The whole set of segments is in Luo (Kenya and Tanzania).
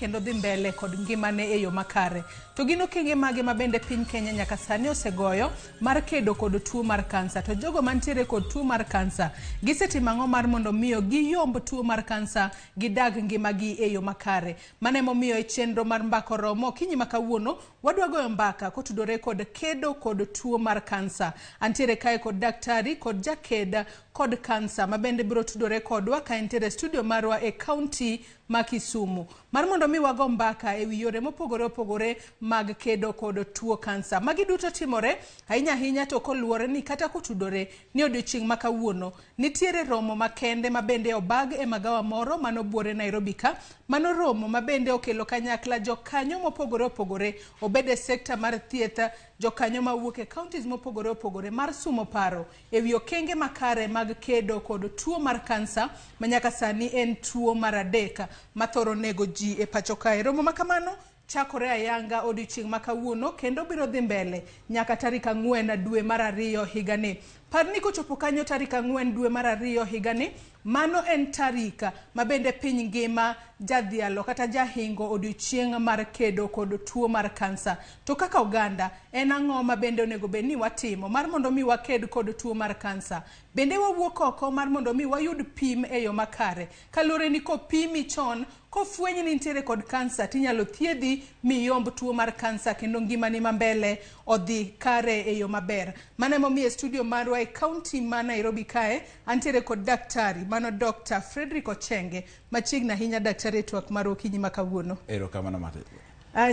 kendo dhi mbele kod ngimane e yo makare. To gino okenge mage mabende piny Kenya nyaka sani osegoyo mar kedo kod tuo mar kansa. To jogo mantiere kod tuo mar kansa gisetimo ang'o mar mondo miyo giyomb tuo mar kansa gidag ngimagi e yo makare. Mane momiyo e chenro mar mbako romo kinyi makawuono wadwa goyo mbaka kotudore kod kedo kod tuo mar kansa. Antiere kae kod daktari kod jakeda kod kansa mabende biro tudore kodwa ka entiere studio marwa e kaunti ma Kisumu mar mondo mi wago mbaka e wi yore mopogore opogore mag kedo kod tuo kansa. Magi duto timore ahinya to koluore ni kata kotudore ni odiochieng' makawuono nitiere romo makende mabende obag e magawa moro manobuore Nairobi ka. Mano romo mabende okelo kanyakla jokanyo mopogore opogore obede sekta mar thieth, jokanyo mawuok e counties mopogore opogore mar sumo paro e wi okenge makare mag kedo kod tuo mar kansa manyaka sani en tuo mar adek mathoro nego ji e pacho kae. Romo makamano chakore ayanga odiochieng' makawuono kendo biro dhi mbele nyaka tarik 4 dwe mar 2 higani. Parni kochopo kanyo tarik 4 dwe mar 2 higani, mano en tarika mabende piny ngima jadhialo kata jahingo odiochieng' mar kedo kod tuo mar kansa. To kaka oganda en ang'o mabende onego bed ni watimo mar mondo mi waked kod tuo mar kansa? Bende wawuok oko mar mondo mi wayud pim e yo makare. Kalure ni kopimi chon, kofweny ni nitiere kod kansa tinyalo thiedhi miyomb tuo mar kansa kendo ngimani mambele odhi kare e yo maber. Mane momiye studio marwa e kaunti ma Nairobi kae antiere kod daktari mano Dr. Frederick Ochenge machiegni ahinya daktari e twak mar okinyi makawuono. Erokamano mate.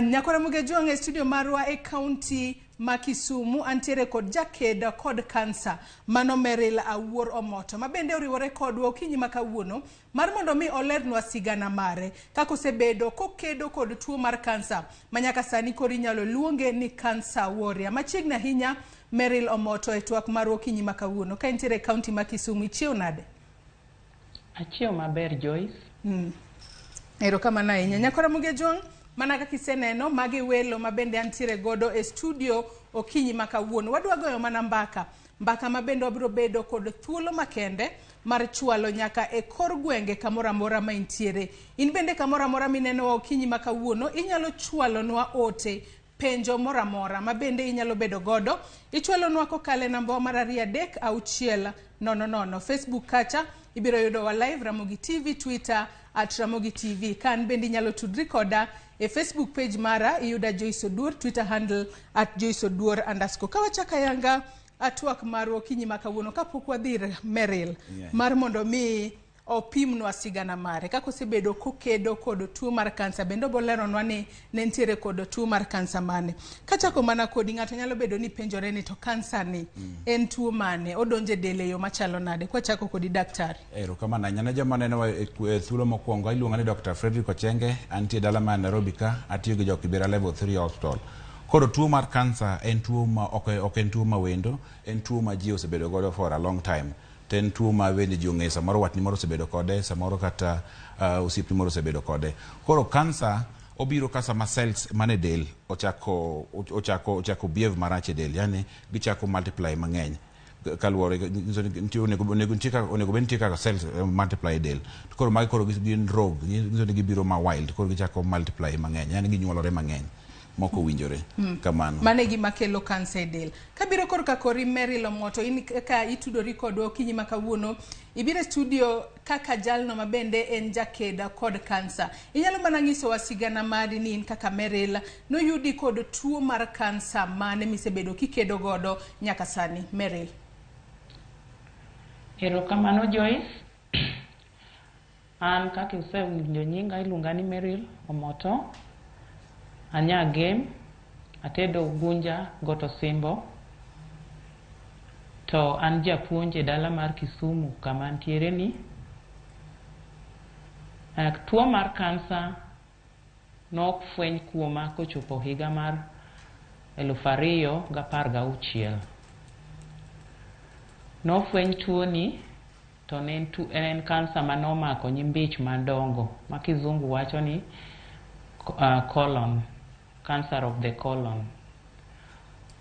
Nyakora muge juang e studio marwa e kaunti ma Kisumu antiere kod jakeda kod kansa mano Meril Awuor Omoto mabende oriwore kodwa okinyi makawuono mar mondo mi olernwa sigana mare kako sebedo kokedo kod tuo mar kansa manyaka sani kori nyalo luonge ni Kansa Warrior. Machiegni ahinya Meril Omoto e twak mar okinyi makawuono ka intiere kaunti ma Kisumu. Ichiew nade? Achiew maber Joyce. Erokamano ahinya. Nyakora muge juang mana kaka iseneno magi welo mabende antiere godo e studio okinyi makawuono. Wadwa goyo mana mbaka mabende wabiro bedo kod thuolo makende mar chwalo nyaka e kor gwenge kamoro amora ma intiere. In bende kamoro amora mineno wa okinyi makawuono inyalo chwalonwa ote penjo moro amora mabende inyalo bedo godo. Ichwalonwa kokale namba mar 26600. Facebook kacha ibiro yudo wa live Ramogi TV, Twitter @Ramogi TV. Kan bende inyalo tudri koda e Facebook page mara iyuda Joyce Oduor, Twitter handle @JoyceOduor_. Kawachaka yanga atwak maro okinyi makawuono kapok wadhir Meril mar mondo mi opimnwa sigana mare kako osebedo kokedo kod tuo mar kansa bende boleronwa ni nentiere kod tuo mar kansa mane. Kachako mana kodi ng'ato nyalo bedo ni penjore ni to kansa ni en tuo mane, odonje dele yo machalo nade? Kwachako kodi daktari. Erokamano nyana joma neno e thuolo mokwongo iluonga ni Dr. Frederick Ochenge, antie dala ma Nairobi ka, atiyo gi Jokibera level 3 hospital. Koro tuo mar kansa en tuo ma ok en tuo mawendo, en tuo ma ji osebedo godo for a long time. Ten tuo ma wende ji ong'e samoro watni moro osebedo kode, samoro kata osiepni moro osebedo kode. Koro kansa obiro ka sama cells mane del ochako behave marach e del, yani gichako multiply mang'eny. Kaluwore onego bed nitie kaka cells multiply e del. Koro magi koro gin rogue, gibiro ma wild, koro gichako multiply mang'eny, yani ginyuolore mang'eny. Moko winjore kamano mane gima kelo kansa e del. Kabiro korka kori Meril Omoto, in ka itudori kodwa okinyi makawuono ibire studio kaka jalno mabende en jakeda kod kansa. Inyalo mana nyiso wasigana mari ni in kaka Meril no yudi kod tuo mar kansa mane misebedo kikedo godo nyaka sani? Meril. Erokamano Joyce. An kaka usewinjo nyinga iluonga ni Meril Omoto. Anya game atedo Gunja Goto Simbo. To an japuonj e dala mar Kisumu kama antiere ni. Tuo mar kansa nok fweny kuoma kochopo higa mar 2016. No fweny tuo ni to en kansa manomako nyimbich madongo ma kizungu wacho ni colon, cancer of the colon.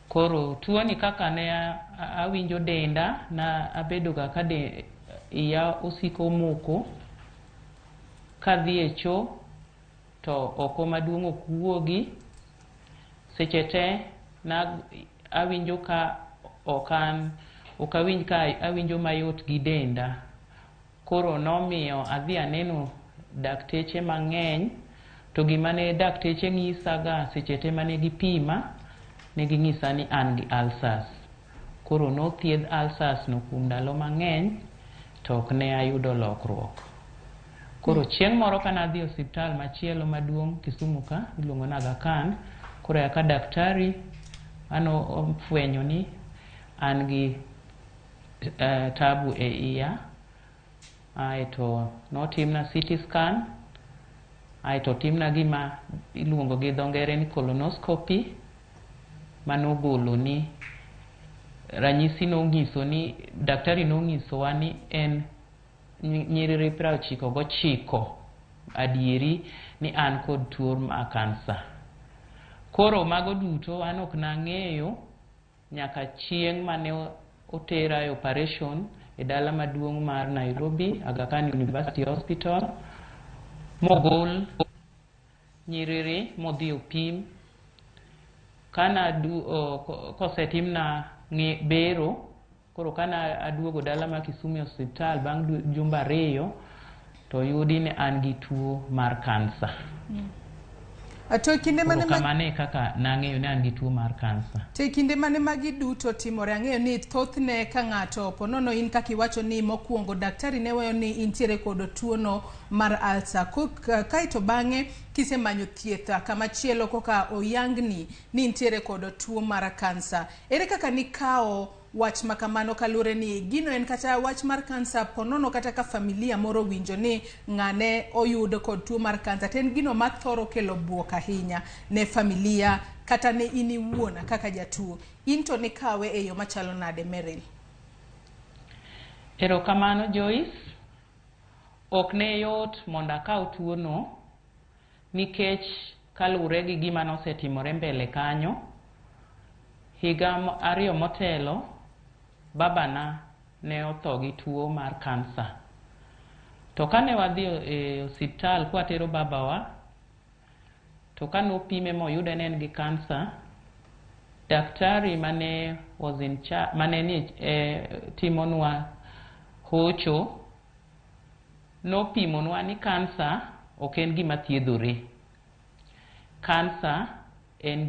Koro tuo ni kaka ne awinjo denda na abedo ga kade iya osiko moko kadhi e cho to oko maduong' okuogi seche te na awinjo ka okawinj ka awinjo mayot gi denda. Koro nomiyo adhi aneno dakteche mang'eny, to gima ne dakteche ng'isaga seche te mane gipima, ne ging'isa ni an gi ulcers. Koro nothiedh ulcers no kuom ndalo mang'eny, to ok ne ayudo lokruok. Koro chieng' moro kana dhi osiptal machielo maduong' Kisumu ka, iluongo ni Aga Khan, koro eka daktari ofwenyo ni an gi tabu e iya. Aeto notimna CT scan, aeto timna gima iluongo gi dho ngere ni colonoscopy, manogolo ni ranyisi nong'iso ni daktari nong'isowa ni en nyiriri 99 adieri ni an kod tuo mar kansa. Koro mago duto an ok nang'eyo nyaka chieng' mane otera e operation e dala maduong' mar Nairobi, Aga Khan University Hospital, mogol nyiriri modhi opim. Kana kosetimna bero, koro kana aduogo dala ma Kisumu Hospital bang' jumbe 2, to yudi ni an gi tuo mar kansa. To kinde mane kamane kaka nang'eyo ni an gi tuo mar kansa. To kinde mane magi duto timore, ang'eyo ni thothne ka ng'ato ponono in kaka iwacho ni mokuongo daktari ne wayo ni intiere kod tuo no mar ulcer. Kaito bang'e kisemanyo thieth kama chielo koka oyangni ni intiere kod tuo mar kansa. Ere kaka nikao wach makamano kalure ni gino en kata wach mar kansa ponono kata ka familia moro winjo ni ng'ane oyud kod tuo mar kansa, ten gino mathoro kelo buok ahinya ne familia kata ne ini wuona kaka jatuo. Into nikawe e yo machalo nade, Meryl? Erokamano Joyce, ok ne yot mondo akaw tuo no nikech kalure gi gima nosetimore mbele kanyo. Higa 2 motelo babana ne otho gi tuo mar kansa. To kane wadhi e osiptal kwatero babawa, to kane opime moyude ne en gi kansa, daktari mane ni timonwa hocho nopimonwa ni kansa ok en gima thiedhore. Kansa en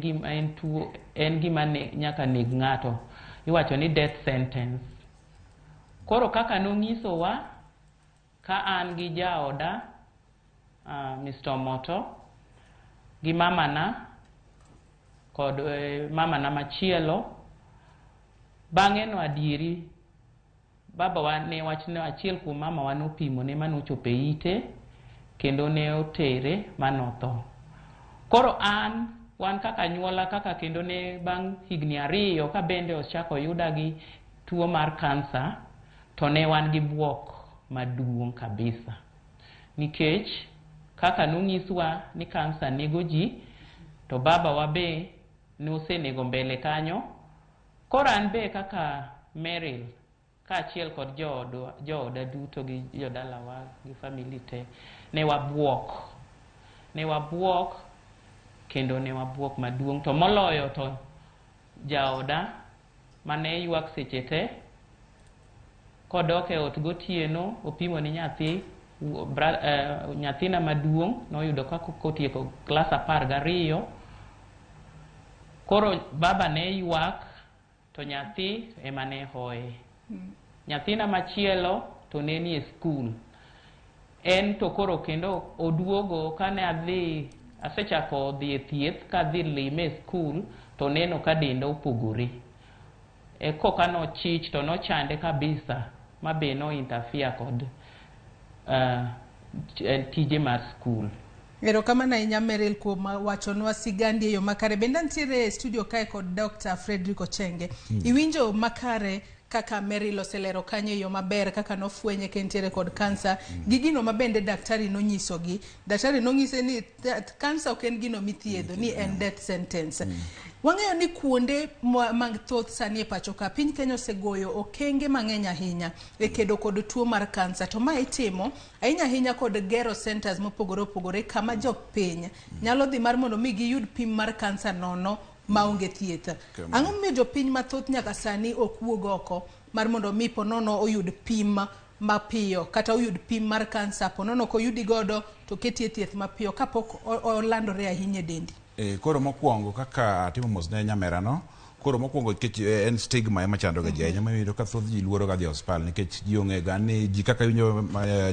gima nyaka neg ng'ato, iwacho ni death sentence. Koro kaka nong'isowa, ka an gi jaoda Mr. Moto gi mamana kod mamana machielo, bang'e no adieri babawa ne wachne achiel kuom mamawa nopimo ne manochopo e ite kendo ne otere manotho. Koro wan kaka nyuola kaka kendo ne bang' higni 2 ka bende ochako yuda gi tuo mar kansa, to ne wan gi buok maduong' kabisa. Nikech kaka nong'iswa ni kansa nego ji, to babawa be nosenego mbele kanyo. Koro an be kaka Meryl, kaachiel kod jooda duto gi jodalawa gi family te, ne wabuok kendo ne wabuok maduong'. To moloyo to jaoda mane ywak seche te, kodok e ot gotieno opimo ni nyathina maduong' noyudo ka kotieko klas 12. Koro baba ne ywak to nyathi ema ne hoye. Nyathina machielo to ne ni e skul. En to koro kendo oduogo kane asechako dhi e thieth ka dhi lime e skul, to neno ka denda opogore. Koka nochich to nochande kabisa, ma be no interfere kod tije mar skul. Erokamano ahinya Meryl kuom wachonwa sigandi e yo makare. Bende ntiere e studio kae kod Dr. Fredrick Ochenge. Iwinjo makare kaka Mary loselero kanyo yo maber kaka nofwenye kentiere kod kansa gi gino mabende daktari nonyisogi. Daktari nong'ise ni kansa ok en gino mithiedho, ni en death sentence. Wang'eyo ni kuonde mag thoth sani e pacho ka piny Kenya osegoyo okenge mang'eny ahinya e kedo kod tuo mar kansa. To ma itimo ahinya ahinya kod gero centers mopogore opogore kama jopiny nyalo dhi mar mondo mi giyud pim mar kansa nono maonge thieth. Ang'o miyo jopiny mathoth nyaka sani ok wuog oko mar mondo mi ponono oyud pim mapiyo kata oyud pim mar kansa ponono ko yudi godo to ketie thieth mapiyo kapok olandore ahinya e dendi? Koro mokwongo kaka timo mosne nyamera no, koro mokwongo nikech en stigma ema chando ga ji ahinya mamiyo ka thoth ji luoro ga dhi hospital nikech ji onge ga ni ji kaka winjo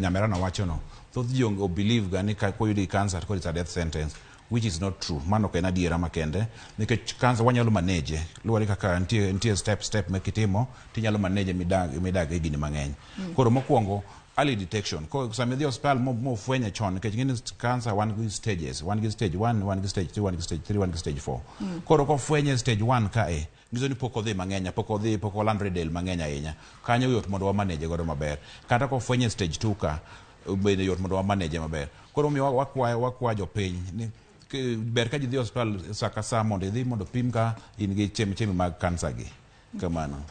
nyamera no wacho no, thoth ji onge believe ga ni ka koyudi cancer ko it's a death sentence, which is not true. Mano ka en adiera makende nikech cancer wanyalo manage luwore kaka nitie step mekitimo tinyalo manage midag e gini mang'eny. Koro mokwongo early detection. Ko sama dhi hospital mo fwenye chon nikech ngini cancer one gi stages, one gi stage 1, one gi stage 2, one gi stage 3, one gi stage 4. Koro ko fwenye stage 1 ka ngizo ni pok odhi mang'eny, pok olandre del mang'eny ahinya. Kanyo yot mondo wa manage godo maber. Kata ko fwenye stage 2 ka bende yot mondo wa manage maber. Koro mi wakwa jopiny ni ber ka ji dhi hospital saka sa mondo idhi mondo pim ka in gi chemi mag kansa gi. Kamano.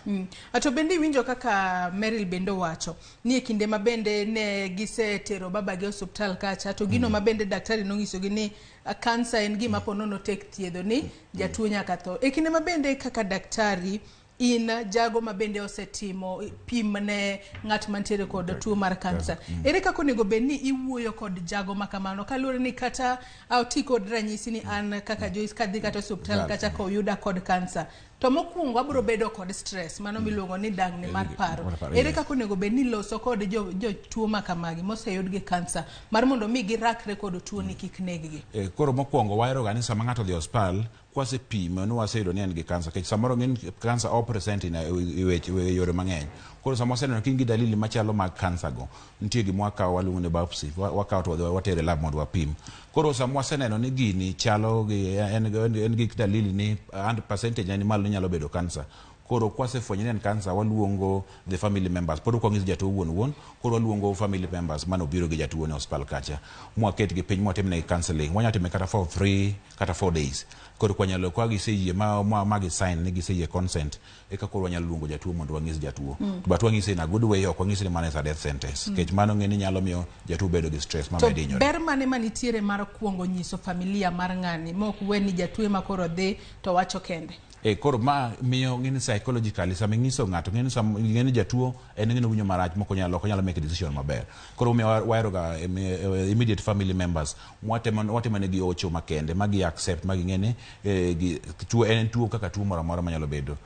Ato bende winjo kaka Meryl bendo wacho ni e kinde mabende ne gisetero babagi hospital kacha to gino mabende daktari nong'isogi ni kansa en gima ponono tek thiedho ni jatuo nyaka tho. E kinde mabende kaka daktari in jago mabende osetimo pim ne ng'at mantiere kod tuo mar kansa. Ere kaka onego bed ni iwuoyo kod jago makamano kaluwore ni kata oti kod ranyisi ni an kaka Joyce kadhi kata hospital kacha ko yuda kod kansa to mokwongo abiro bedo kod stress mano miluongo ni dang'ni mar paro. Ere kaka onego bed ni loso kod jotuo makamagi moseyud gi kansa mar mondo mi girakre kod tuo ni kik neggi? Koro mokwongo wahero ga ni sama ng'ato dhi hospital kwase pimo ni waseyudo ni en gi kansa kech samoro ng'in kansa o present in yore mang'eny. Koro sama waseneno ka in gi dalili machalo mag kansa go nitie gima wakawo waluongo ni biopsy, wakawo to watere lab mondo wapim. Koro sama waseneno ni gini chalo gi en gi dalili ni and percentage ni malo nyalo bedo kansa. Koro kwase fwenyo ni en kansa waluongo the family members. Pod kwang'is jatuo wuon koro waluongo family members mano biro gi jatuo ne hospital kacha. Mwaket gi piny mwatimne counseling. Wanya time kata for 3 kata 4 days. Koro kwanyalo kwa giseyie ma gi sign ni giseyie consent eka koro wanyalo luongo jatuo mondo wang'is jatuo. But wang'ise in a good way, ok wang'ise ni mana a death sentence. Kech mano ng'eni nyalo miyo jatuo bedo gi stress ma medo hinyore. Ber mane manitiere mar kuongo nyiso familia mar ng'ani mok weni jatuo ma koro dhi to wacho kende? Koro ma miyo ng'ini psychologically sama ing'iso ng'ato ng'ini jatuo en ng'ini winjo marach moko nyalo make decision maber. Koro miyo wahero ga immediate family members watemo ne gi ocho makende magi accept magi ng'eni tuo en tuo kaka tuo moro amora manyalo bedo.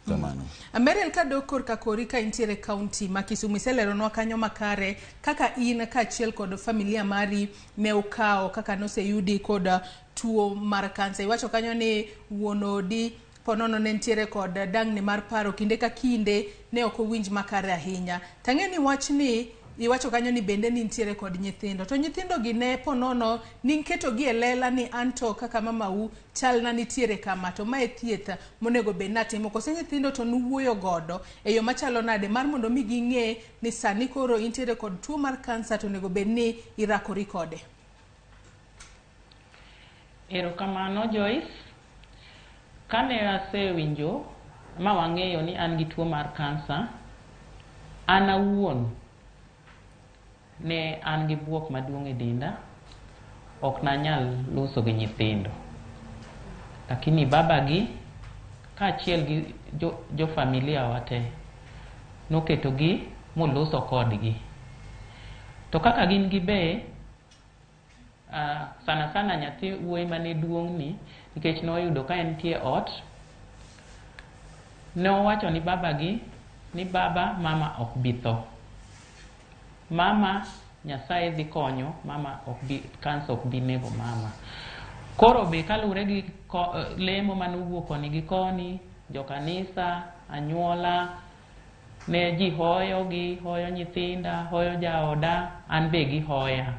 Kamano. Meryl kadok korka kori ka intiere county ma Kisumu iseleronwa kanyo makare kaka in kaachiel kod familia mari ne ukawo kaka noseyudi kod tuo mar kansa. Iwacho kanyo ni wuon odi ponono ne ntiere kod dang'ni mar paro kinde ka kinde ne ok owinj makare ahinya. Tang'eni wachni iwacho kanyo ni bende ni ntiere kod nyithindo. To nyithindo gi ne ponono ni nketo gi elela ni anto kaka mamau chalna nitiere kama to mae thieth monego bed natimo. Kose nyithindo to nuwuoyo godo e yo machalo nade mar mondo mi ging'e ni sani koro intiere kod tuo mar kansa to onego bed ni irakori kode? Erokamano Joyce. Kane asewinjo ma wang'eyo ni an gi tuo mar kansa, an awuon ne an gi buok maduong' e denda, ok nanyal loso gi nyithindo. Lakini babagi kaachiel gi jo familia wate noketogi moloso kodgi. To kaka gin gi be sana nyathi wuoyi mane duong' ni nikech noyudo ka entie ot, ne owacho ni babagi ni baba mama ok bi tho. Mama Nyasaye dhi konyo, mama kansa ok bi nego mama. Koro be kalure gi lemo manuwuok koni gi koni, jo kanisa, anyuola, ne ji hoyo nyithinda, hoyo jaoda, an be gi hoya.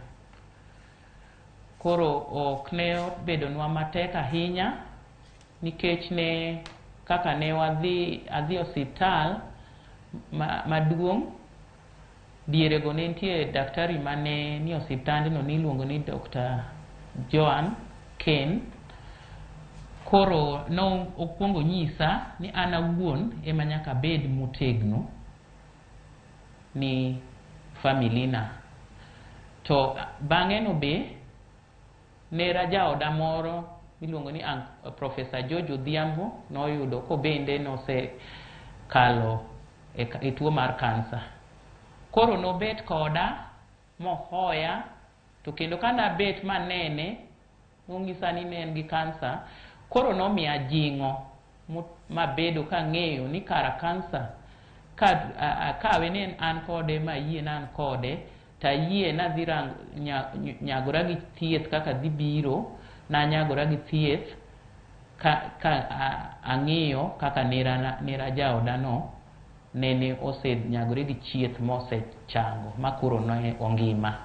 Koro ok ne bedonwa matek ahinya nikech ne kaka ne adhi osiptal maduong' diere go ne nitie daktari mane ni osiptandno niluongo ni Dr. Joan Ken. Koro no okuongo nyisa ni an awuon ema nyaka bed motegno ni familina. To bang'e no be nera jaoda moro miluongo ni Professor George Odhiambo noyudo ko bende nosekalo e tuo mar kansa. Koro nobet koda mohoya, to kendo kana bet manene nong'isa ni ne en gi kansa. Koro nomiya jing'o mabedo kang'eyo ni kara kansa kawe ni an kode ma yie nan kode, ta yie nadhi nyagora gi thieth kaka dhi biro, na nyagora gi thieth ka ang'iyo kaka nera jaoda no nene nyagore gi chieth mosechango makoro ne ongima.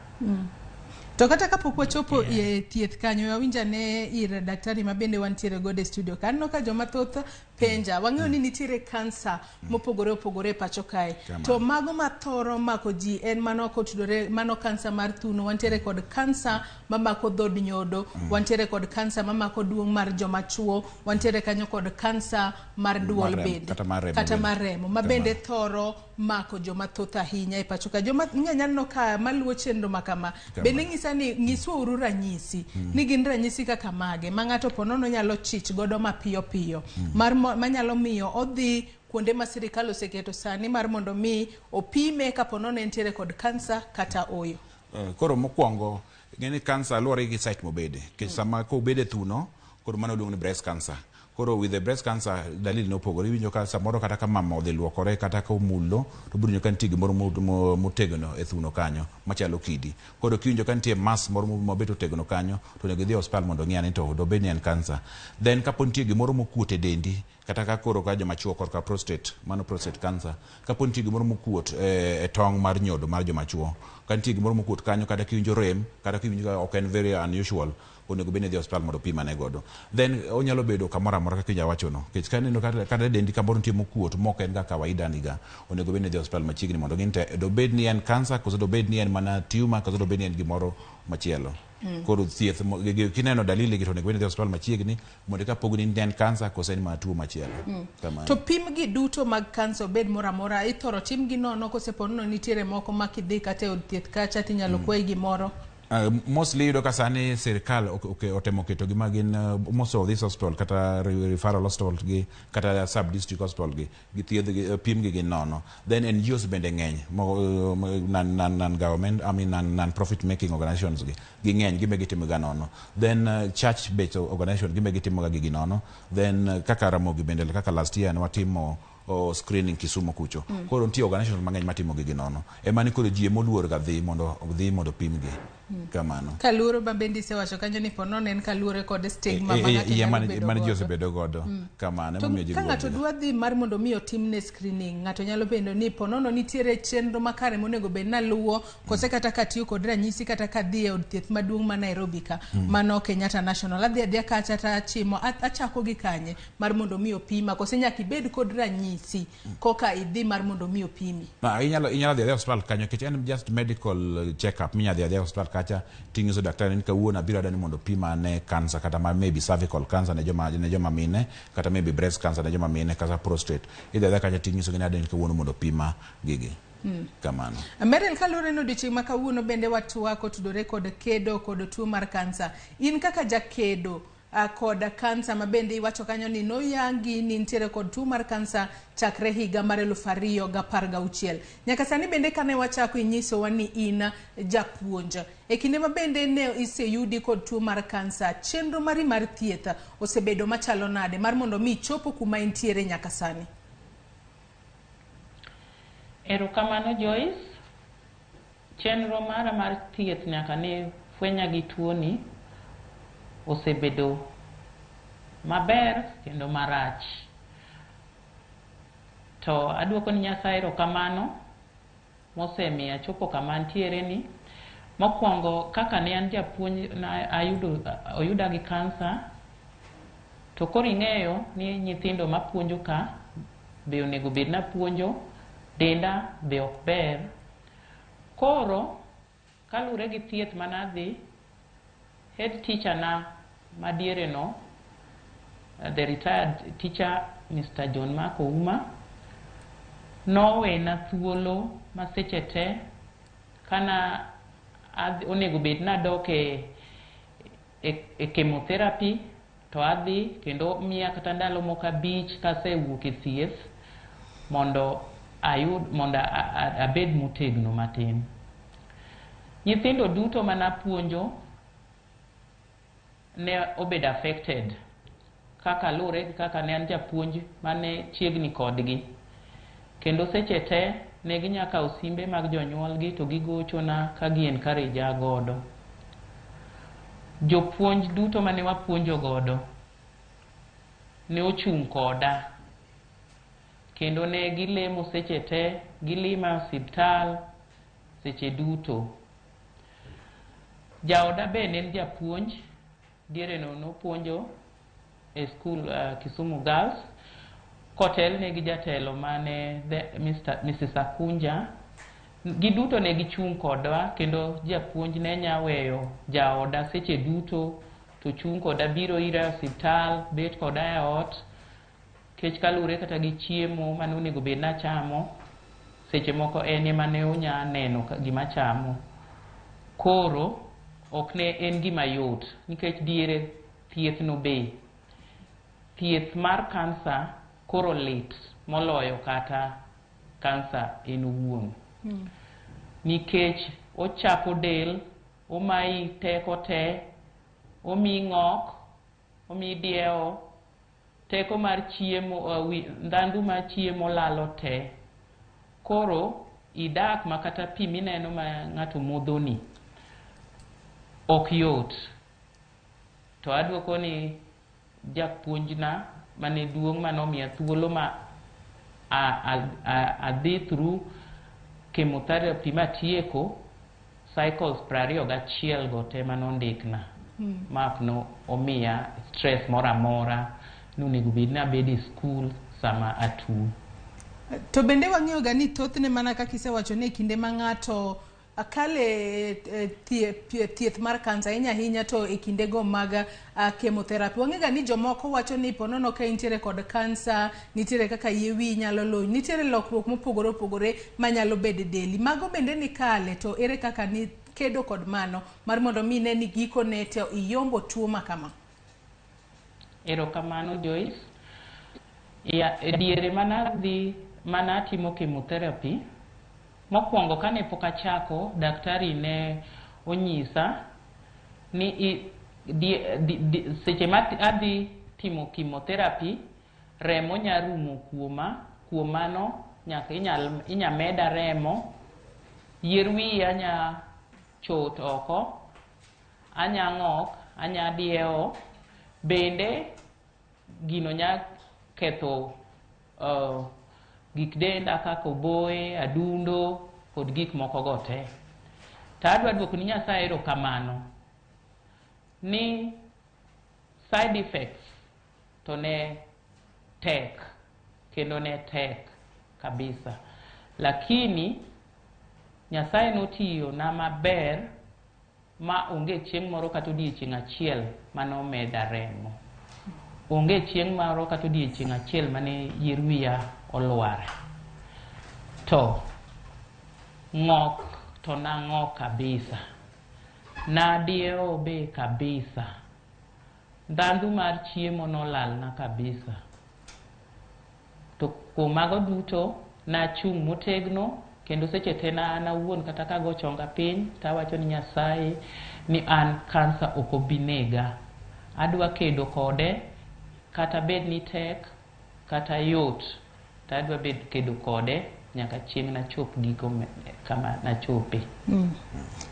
To kata kapok wachopo e thieth kanyo, wawinja ne ir daktari ma bende wantiere gode studio kanno ka joma thoth penja wang'eyo ni nitiere kansa mopogore opogore pacho kae. To mago mathoro mako ji en mano kotudore mano kansa mar thuno, wantiere kod kansa mamako dhod nyodo, wantiere kod kansa mamako duong' mar joma chuo, wantiere kanyo kod kansa mar duol bende kata mar remo ma bende thoro mako joma thoth ahinya e pacho kae. Joma nyalo ka maluwo chenro makama bende nyiswa uru ranyisi ni gin ranyisi kaka mage ma ng'ato ponono nyalo chich godo mapiyo piyo manyalo miyo odhi kuonde ma sirikal oseketo sani mar mondo mi opime kaponono entiere kod kansa kata oyo. Koro mokwongo ng'eni kansa luwore gi site mobede kech sama kobede thuno koro mano luongo ni breast cancer. Koro with the breast cancer dalili no pogore, winjo ka samoro kata ka mama odhi luokore kata ka omulo to biro ka nitie gimoro motegno e thuno kanyo machalo kidi. Koro kiwinjo ka nitie mass moro mobeto tegno kanyo to nego dhi hospital mondo ng'ia ni to dobed ni en kansa. Then kapo nitie gimoro mokuot e dendi kata ka koro ka joma chuo korka prostate, mano prostate cancer. Kapo nitie gimoro mokuot e tong' mar nyodo mar joma chuo, ka nitie gimoro mokuot kanyo kata kiwinjo rem kata kiwinjo ka ok en very unusual, onego bene dhi hospital mondo pimane godo. Then onyalo bedo kamoro amora kaka inya wachono, kech ka neno kata dendi kamoro nitie mokuot mok en ga kawaida niga, onego bene dhi hospital machiegni mondo ng'inte dobed ni en kansa koso dobed ni en mana tumor koso dobed ni en gimoro machielo. Koro thieth kineno dalili gi to onego bene dhi hospital machiegni mondo ka pogni ni en kansa koso en mana tuo machielo. To pim gi duto mag kansa obed moro amora ithoro tim gi nono koseponono nitiere moko ma kidhi kata e od thieth kacha tinyalo kwayi gimoro. Mostly yudo ka sani sirikal otemo keto gima gin most of this hospital kata referral hospital gi kata sub district hospital gi thieth pim gi nono. Then NGOs bende ng'eny non government non profit making organizations gi ng'eny gi gitimo ga nono. Then church based organization gi gitimo ga gi nono. Then kaka Ramogi bende kaka last year watimo screening Kisumo kucho. Koro nitie organizations mang'eny matimo gi nono. Ema ni koro ji moluor ga dhi mondo pim gi. Kamano. Kaluoro babendi se wacho kanyo ni ponono en kaluore kod stigma ma ji osebedo godo. Kamano. To ka ng'ato dwa dhi mar mondo mi otimne screening, ng'ato nyalo bedo ni ponono nitiere chenro makare monego bed naluwo kose kata katiyo kod ranyisi kata kadhi e od thieth maduong' ma Nairobi ka mano Kenyatta National adhi kacha ta chimo achako gi kanye mar mondo mi opima kose nyaka ibed kod ranyisi koka idhi mar mondo mi opimi. Inyalo dhi hospital kanyo kech en just medical check up minya dhi hospital kacha ting'iso daktari ni kawuono abiro adani mondo pima ne kansa kata maybe cervical cancer ne joma mine kata maybe breast cancer ne joma mine kata prostate. Idhi kacha ting'iso ni adani kawuono mondo pima gigi. Kamano. Merel kalure no odiochieng' ma kawuono bende watwako tudore kod kedo kod tuo mar kansa. In kaka jakedo kod kansa ma bende iwacho kanyo ni noyangi ni nitiere kod tuo mar kansa chakre higa mar 2016. Nyaka sani bende kane wachako inyisowa ni in japuonj. E kinde ma bende ne iseyudi kod tuo mar kansa, chenro mari mar thieth osebedo machalo nade mar mondo mi chopo kuma intiere nyaka sani? Erokamano Joyce, chenro mara mar thieth nyaka ne fwenya gi tuo ni osebedo maber kendo marach. To aduoko ni Nyasaye erokamano mosemiya chopo kama ntiere ni. Mokwongo kaka ne an japuonj oyuda gi kansa, to koro ing'eyo ni nyithindo mapuonjo ka be onego bed napuonjo denda be ok ber. Koro kalure gi thieth manadhi, head teacher na madiere no, the retired teacher Mr. John Marco Uma, nowena thuolo maseche te kana onego bed nadok e chemotherapy to adhi kendo miya kata ndalo moko 5 kasewuok e thieth mondo abed motegno matin. Nyithindo duto manapuonjo ne obed affected kaka lure kaka ne an japuonj mane chiegni kodgi, kendo seche te ne ginyaka osimbe mag jonyuolgi to gigochona ka gi-encourage godo. Jopuonj duto mane wapuonjo godo ne ochung' koda, kendo ne gilemo seche te, gilima osiptal seche duto. Jaoda be ne en japuonj, diere no nopuonjo e school Kisumu Girls, kotel ne gi jatelo mane Mrs. Akunja, giduto ne gichung' kodwa, kendo japuonj ne nyaweyo jaoda seche duto to chung' koda, biro ira osiptal, bet koda e ot, kech kalure kata gi chiemo mane onego bed nachamo, seche moko ene mane onya neno gima chamo. Koro ok ne en gima yot, nikech diere thieth no be, thieth mar kansa koro lit moloyo kata kansa en owuon. Nikech ochapo del, omayi teko te, omi ng'ok, omi dieo, teko mar chiemo, ndhandu mar chiemo lalo te. Koro idak makata pi mineno ma ng'ato modhoni ok yot. To adwoko ni japuonjna mane duong' manomiya thuolo ma adhi through chemotherapy matieko cycles 21 go te manondikna. Map no omiya stress moramora nonego bed ni abede skul sama atuo. To bende wang'eyo ga ni thothne mana kaka isewacho ni kinde ma ng'ato akale thieth mar kansa ahinya to e kinde go mag chemotherapy. Wang'ega ni jomoko wacho ni ponono ka intiere kod kansa, nitiere kaka yewi nyalo lony, nitiere lokruok mopogore opogore manyalo bedo deli. Mago bende ni kale, to ere kaka ni kedo kod mano mar mondo mi ne ni giko ne to iyombo tuo makama? Erokamano Joyce. Diere mana timo chemotherapy, mokwongo kane pok achako, daktari ne onyisa ni seche ma adhi timo chemotherapy, remo nyarumo kuom mano nyaka inya meda remo, yier wiya anya chot oko, anya ng'ok, anya dieo, bende gino nya ketho gik denda kaka oboe, adundo kod gik moko go te. Ta adwa duoko ni Nyasaye erokamano ni side effects to ne tek, kendo ne tek kabisa, lakini Nyasaye notiyo na maber ma onge chieng' moro kata odiechieng' achiel manomeda remo. Onge chieng' moro kata odiechieng' achiel mane yier wiya olwar. To ng'ok to nang'ok kabisa, nadieo be kabisa, ndhandu mar chiemo nolalna kabisa. To kuom mago duto nachung' motegno, kendo seche te an awuon kata kago chonga piny tawacho ni Nyasaye ni an kansa ok obinega, adwa kedo kode, kata bed ni tek kata yot, ta adwa bed kedo kode nyaka chieng' nachop giko kama nachope.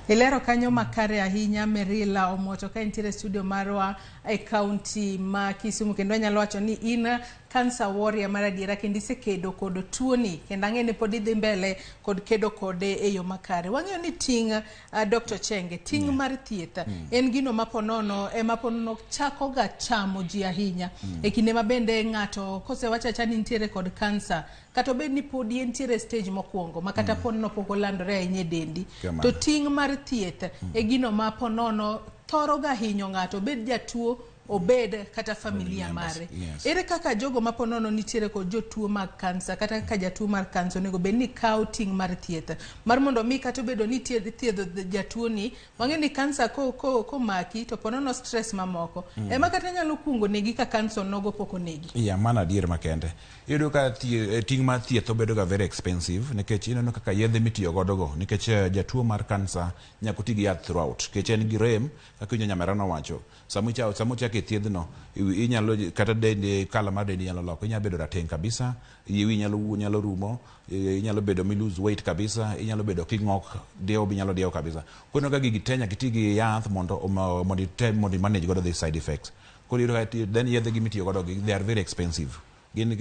Ilero kanyo makare ahinya. Merila Omoto ka intiere studio marwa e county ma Kisumu, kendo anyalo wacho ni in Kansa warrior maradiera kendo kedo kod tuoni kendo ang'ene pod idhi mbele kod kedo kode e yo makare. Wang'eyo ni ting' Dr. Chenge, ting' mar thieth en gino maponono maponono chako ga chamo ji ahinya e kinde mabende ng'ato kosewacha ni nitiere kod kansa kata bed ni pod entiere stage mokwongo makata ponono pok olandore ahinya e dendi. To ting' mar thieth e gino maponono thoro ga hinyo ng'ato bed jatuo obed kata familia mare. Ere kaka jogo maponono nitiere kod jotuo mag kansa kata kaka jatuo mar kansa onego bed ni kawo ting' mar thieth mar mondo mi kata bedo ni thiedho jatuo ni wang'e ni kansa ko maki to ponono stress mamoko ema kata nyalo kungo negi ka kansa nogo poko negi. Mana adier makende. Iyudo ka ting' mar thieth obedo ga very expensive nikech ineno kaka yedhe mitiyo godo go nikech jatuo mar kansa nyaka ti gi yath throughout nikech en gi rem kaka nyamerano wacho samucha thiedhno inyalo kata dende kala mar dendi nyalo loko, inyalo bedo rateng' kabisa, yiwi nyalo rumo, inyalo bedo mi lose weight kabisa, inyalo bedo king'ok inyalo diewo kabisa. Kono ka gigi tenya kiti gi yath mondo manage godo the side effects. Koro then yedhe gi mitiyo godo they are very expensive. Gin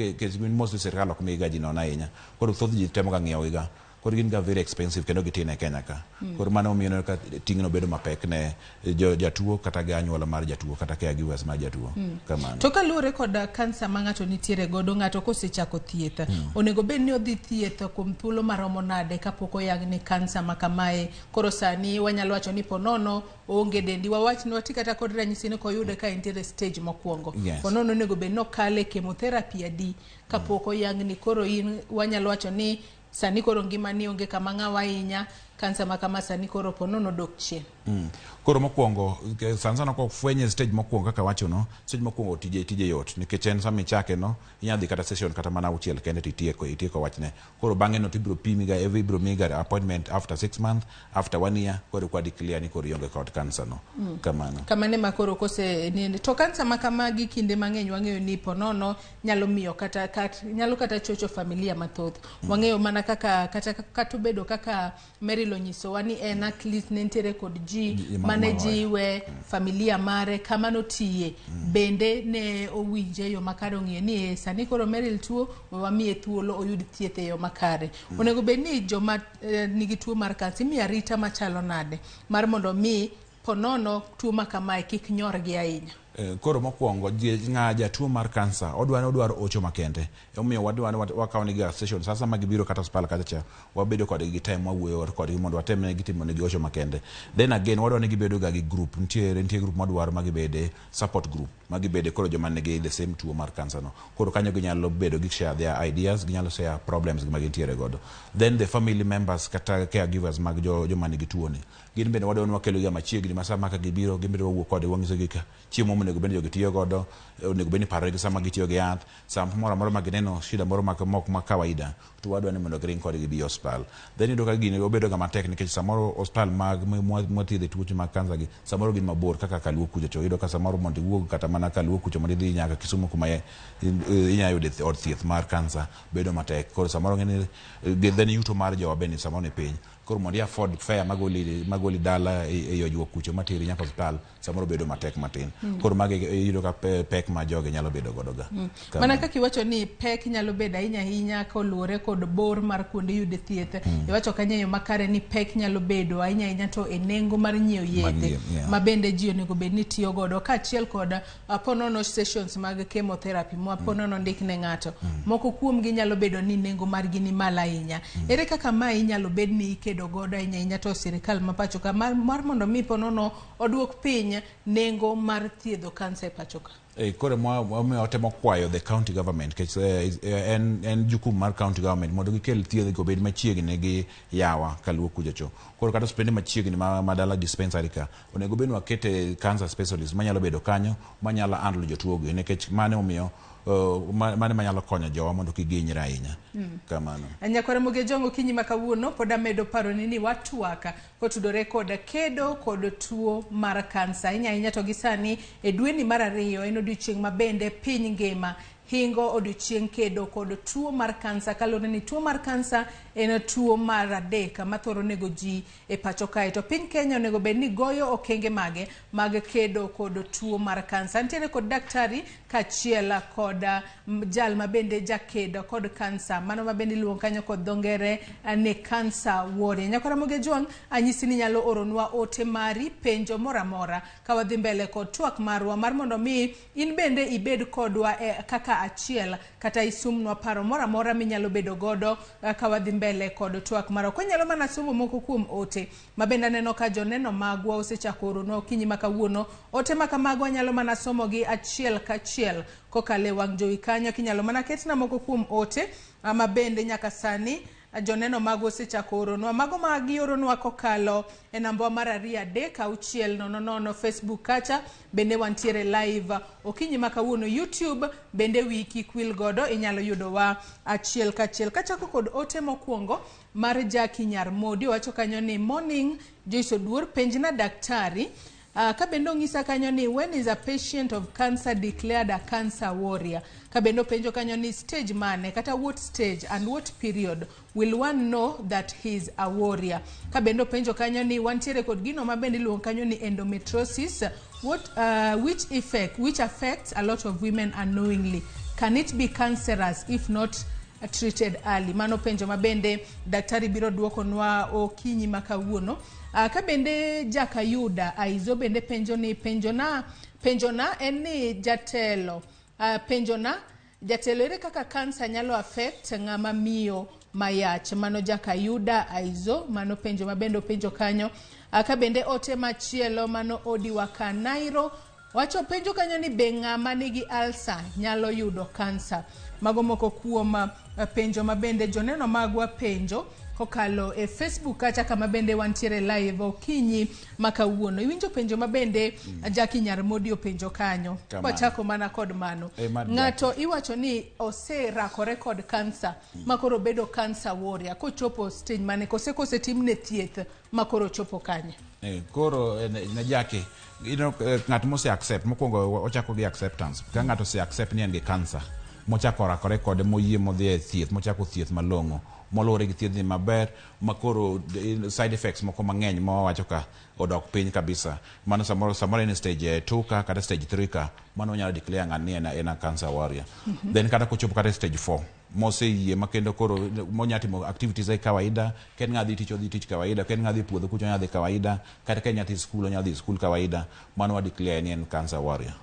mostly sirkal ok miga ji nono ahinya. Koro thoth ji temo ga ng'iewo ga. Koro gin ga very expensive kendo gitin e Kenya ka. Koro mano omiyo ka ting'no bedo mapek ne jatuo kata ga anyuola mar jatuo kata caregivers mar jatuo. Kamano. To kaluwore kod kansa ma ng'ato nitiere godo ng'ato kosechako thieth onego bed ni odhi thieth kuom thuolo maromo nade kapok oyang ni kansa ma kamae. Koro sani wanyalo wacho ni ponono onge dendi wawach ni wati kata kod ranyisi ni koyude ka entiere stage mokwongo. Ponono onego bed no kale chemotherapy adi kapok oyang ni koro in wanyalo wacho ni sani koro ngima ni onge kama ng'awa inya kansa makama sani koro ponono dok chien. Koro mokwongo sana ko fwenye stage mokwongo kaka wacho no stage mokwongo tije yot nikech en sami chake no inyadhi kata session kata mana uchiel kende titieko wachne. Koro bang'e no tibro pimi ga bro miga appointment after 6 months after 1 year koro kwa declare ni koro ionge kod kansa no. Kamane ma koro kose ni to kansa makamagi kinde mang'eny wang'eyo ni ponono nyalo miyo nyalo kata chocho familia mathoth. Wang'eyo mana kata bedo kaka Merilo nyiso wani en at least nentiere kod ji mane jiwe familia mare kamano tiye bende ne owinje yo makare ong'e ni sani koro Meril tuo wamiye thuolo oyud thieth e yo makare. Onego bed ni joma nigi tuo mar kansa imiyo arita machalo nade mar mondo mi ponono tuo makamae kik nyorgi ahinya. Koro mokwongo jatuo mar kansa odwaro ocho makende. Omiyo wakawo negi session sasa ma gibiro kata hospital kata cha wabedo kod gi time wawuoyo kod mondo watem ne gitimo negi ocho makende. Then again wadwa ni gibedo ga gi group nitie group madwaro magibede support group magibede koro joma nigi the same tuo mar kansa no. Koro kanyo ginyalo bedo gi share their ideas, ginyalo share problems gi magintiere godo. Then the family members kata caregivers mag joma nigi tuo ni gin bende wadwa ni wakelo ga machiegni masama ka gibiro wuok kod wangiso gi ka chiemo onego bed ni gitiyo godo, onego bed ni paro gi sama gitiyo gi yath, sama moro ma gineno shida moro ma kawaida to wadwa ni mondo giring kod gi hospital. Then ido ka gini obedo ga matek nikech samoro hospital mag mwathiedhe tuoche mag kansa gi samoro gin mabor kaka Kaluo kucho to ido ka samoro mondo iwuog kata mana Kaluo kucho mondo idhi nyaka Kisumu kuma inya yude od thieth mar kansa bedo matek. Koro samoro ngene then yuto mar jowa bende samoro ni piny. Koro mondo afford fare magoli dala e yojuo kucho matiri nyaka hospital samoro bedo matek matin. Koro mage yudo ka pek ma joge nyalo bedo godo ga. Mana kaka iwacho ni pek nyalo bedo ahinya koluwore kod bor mar kuonde yude thieth. Iwacho kanyo makare ni pek nyalo bedo ahinya to e nengo mar nyiewo yedhe ma bende ji onego bed ni tiyo godo kaachiel kod ponono sessions mag chemotherapy ma ponono ndik ne ng'ato. Moko kuom gi nyalo bedo ni nengo mar gi ni malo ahinya. Ere kaka ma inyalo bed ni ikedo godo ahinya to sirikal ma pacho ka mar mondo mi ponono oduok piny nengo mar thiedho kansa e pacho ka. Koro otemo kwayo the county government kech en jukumu mar county government mondo gikel thiedh go bed machiegni gi yawa Kaluo kucho. Koro kata spende machiegni madala dispensary ka onego bed wakete cancer specialist manyalo bedo kanyo manyalo handle jotuo go nikech mane omiyo mane manyalo konyo jowa mondo kiginyra ahinya. Kamano. Anyakore Moge jongo kinyi makawuono poda medo paro ni watwaka kotudore kod kedo kod tuo mar kansa. Inya to gisani e dweni mar 2 en odiochieng' mabende piny ngima hingo odiochieng' kedo kod tuo mar kansa kalore ni tuo mar kansa en tuo mar adek mathoro nego ji e pacho kae. To piny Kenya onego bed ni goyo okenge mage mag kedo kod tuo mar kansa. Nitiere kod daktari kachiel kod jal mabende jakedo kod kansa, mano mabende iluongo kanyo kod dho ngere ni Kansa warrior. Nyaka Ramogi Juang, anyisi ni nyalo oronwa ote mari penjo moramora ka wadhi mbele kod twak marwa mar mondo mi in bende ibed kodwa kaka achiel kata isumnwa paro moramora minyalo bedo godo ka wadhi mbele kod twak marwa. Konyalo mana somo moko kuom ote mabende aneno ka joneno magwa osechako oronwa okinyi ma kawuono. Ote ma kamago nyalo mana somo gi achiel kachiel kokale wang' jowi kanyo. Kinyalo mana ketna moko kuom ote mabende nyaka sani joneno mago osechako oronwa. Mago ma gioronwa kokalo e namba mar 23600 Facebook kacha bende wantiere live okinyi ma kawuono. YouTube bende wiki kwil godo inyalo yudowa achiel kachiel. Kachako kod ote mokwongo mar Jaki Nyarmodi wacho kanyo ni morning Joyce Oduor, penjna daktari kabendo ngisa kanyo ni when is a patient of cancer declared a cancer warrior. Kabendo penjo kanyo ni stage mane kata what stage and what period will one know that he is a warrior. Kabendo penjo kanyo ni wantiere kod gino mabende iluongo kanyo ni endometriosis, which affects a lot of women unknowingly. Can it be cancerous if not treated early? Mano penjo mabende daktari biro duoko nwa okinyi makawuono. Kabende Jakayuda Aizo bende penjona en ni jatelo jatelo ere kaka kansa nyalo affect ng'ama miyo mayach. Mano Jakayuda Aizo, mano penjo mabende penjo kanyo. Kabende ote machielo mano Odi Wakanairo wacho penjo kanyo ni be ng'ama nigi ulcer nyalo yudo kansa. Mago moko kuom penjo mabende joneno magwa penjo kokalo e Facebook kacha kama bende wantiere live okinyi makawuono. Iwinjo penjo mabende Jaki Nyarmodi penjo kanyo. Wachako mana kod mano. Ng'ato iwacho ni oserakore kod kansa makoro bedo cancer warrior kochopo stage mane kose timne thieth makoro chopo kanye. Koro na Jaki ng'ato mose accept mokwongo ochako gi acceptance. Ka ng'ato se accept ni en gi kansa mochako rakore kode moyie modhi e thieth mochako thieth malong'o molore gi thiedhni maber makoro side effects moko mang'eny mowacho ka odok piny kabisa. Mano samoro en stage 2 ka kata stage 3 ka mano nyalo declare ng'ani en a cancer warrior. Then kata kochopo kata stage 4 moseyie makendo koro monyatimo activities ai kawaida, ken ng'adhi tich odhi tich kawaida, ken ng'adhi puodho kucho nyadhi kawaida, kata ken nyathi skul nyadhi skul kawaida, mano wa declare ni en cancer warrior.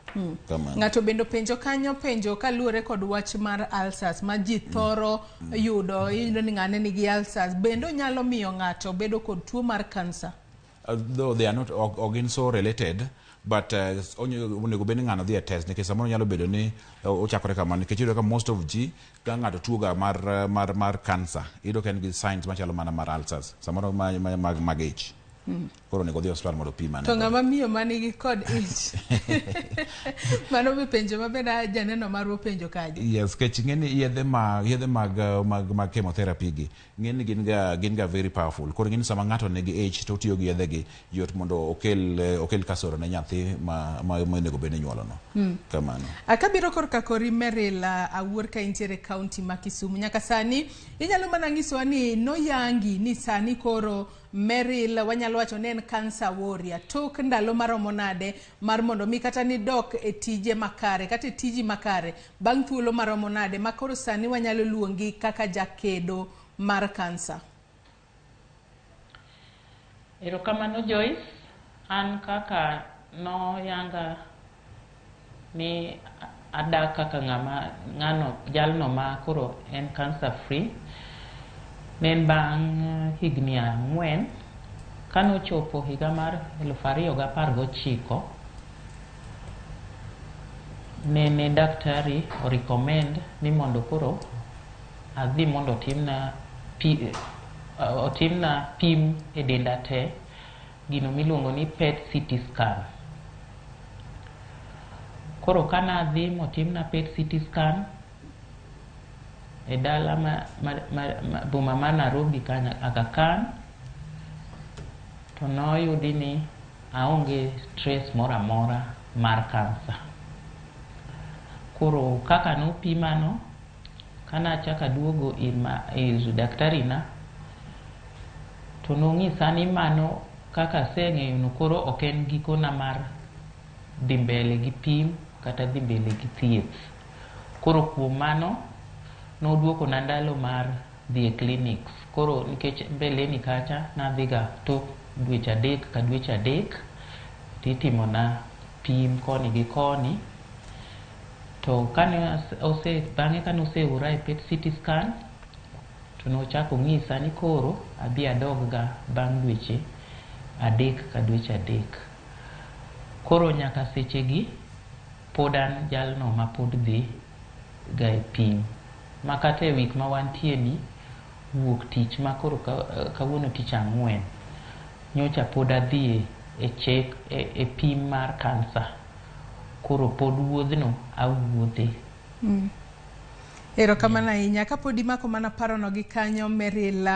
Ng'ato bendo penjo kanyo penjo kaluore kod wach mar ulcers ma ji thoro yudo ni ng'ane nigi ulcers bendo nyalo miyo ng'ato bedo kod tuo mar cancer. Though they are not organ so related, but onego bed ni ng'ano dhi e test nikech samoro nyalo bedo ni ochakore kamano nikech iyudo ka most of ji ka ng'ato tuoga mar cancer iyudo ka en gi signs machalo mana mar ulcers samoro mag ich. Koro nego dhi hospital mondo pima. To ng'ama miyo manigi kod ich mano be penjo mabenda janeno marwo penjo kaje. Yes, kech ng'eni yedhe mag chemotherapy gi ng'eni gin ga very powerful. Koro ng'eni sama ng'ato nigi ich to tiyo gi yedhe gi yot mondo okel kasoro ne nyathi ma nego bed ni nyuolo no. Kamano. Akabiro korka kori Meril awuor ka intiere county ma Kisumu. Nyaka sani inyalo mana nyisowa ni noyangi ni sani koro Meril wanyalo wacho ni en cancer warrior. Tok ndalo maromo nade mar mondo mi kata ni dok e tije makare kata tiji makare bang' thuolo maromo nade makoro sani wanyalo luongi kaka jakedo mar kansa. Erokamano Joyce, an kaka no yanga ni adak kaka jalno ma koro en cancer free nen bang' higni 4 kano chopo higa mar 2019 nene daktari o recommend ni mondo koro adhi mondo otimna pim e denda te gino miluongo ni PET CT scan. Koro kana adhi motimna PET CT scan e dala boma ma Nairobi kanya Aga Khan to noyudi ni aonge stress mora mar kansa. Koro kaka no pimano kana chaka duogo ir daktari na to nong'isa ni mano kaka seng'eyo no koro ok en gikona mar dhi mbele gi pim kata dhi mbele gi thieth. Koro kuom mano noduoko na ndalo mar dhi e clinics. Koro nikech mbele ni kacha nadhiga tok dweche adek ka dweche adek titimo na pim koni gi koni. To bang'e kane oseora e PET CT scan to nochako ng'isa ni koro adhi adog ga bang' dweche adek ka dweche adek. Koro nyaka sechegi pod an jalno ma pod dhi ga e pim. Makata e wik ma wantie ni wuok tich ma koro kawuono tich ang'wen nyocha pod adhi e pim mar kansa. Koro pod wuodhno awuothe. Erokamano ahinya. Kapodi mako mana parono gi kanyo Meril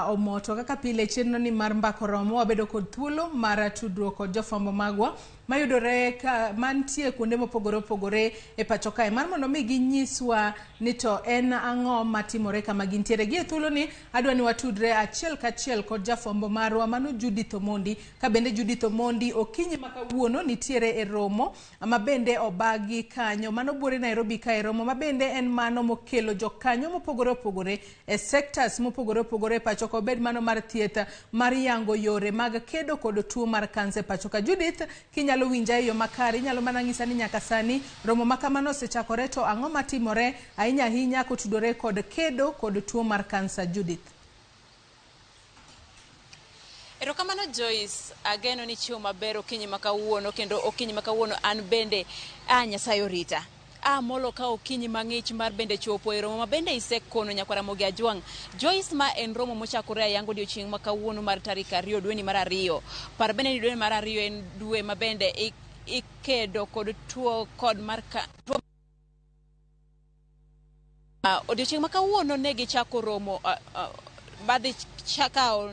Omoto kaka pile chenro ni mar mbako romo wabedo kod thuolo mar tudruok kod jofwambo magwa mayudore mantie kuonde mopogore opogore e pacho kae mar mondo mi ginyiswa ni to en ang'o matimore kama gintiere. Gi e thuolo ni adwa ni watudre achiel kachiel kod jafwambo marwa mano Judith Omondi. Ka bende Judith Omondi okinyi makawuono nitiere e romo ma bende obagi kanyo mano buore Nairobi kae. Romo ma bende en mano mokelo jokanyo mopogore opogore e sectors mopogore opogore pacho ka obed mano mar thieth mar yango yore mag kedo kod tuo mar kansa pacho ka. Judith, kinyalo winja e yo makare inyalo mana ng'isa ni nyaka sani romo makamano osechakore to ang'o matimore ahinya ahinya kotudore kod kedo kod tuo mar kansa. Judith. Erokamano Joyce, ageno ni chiwo maber okinyi makawuono kendo okinyi makawuono an bende Nyasaye orita. Molo ka okinyi mang'ich mar bende chopo e romo ma bende isekono nyakwara Ramogi Ajwang'. Joyce, ma en romo mochakore ayango odiochieng' ma kawuono mar tarik 2 dwe ni mar 2. Par bende ni dwe ni mar 2 en dwe ma bende ikedo kod tuo kod mar tuo. Odiochieng' ma kawuono ne gichako romo badhi chakao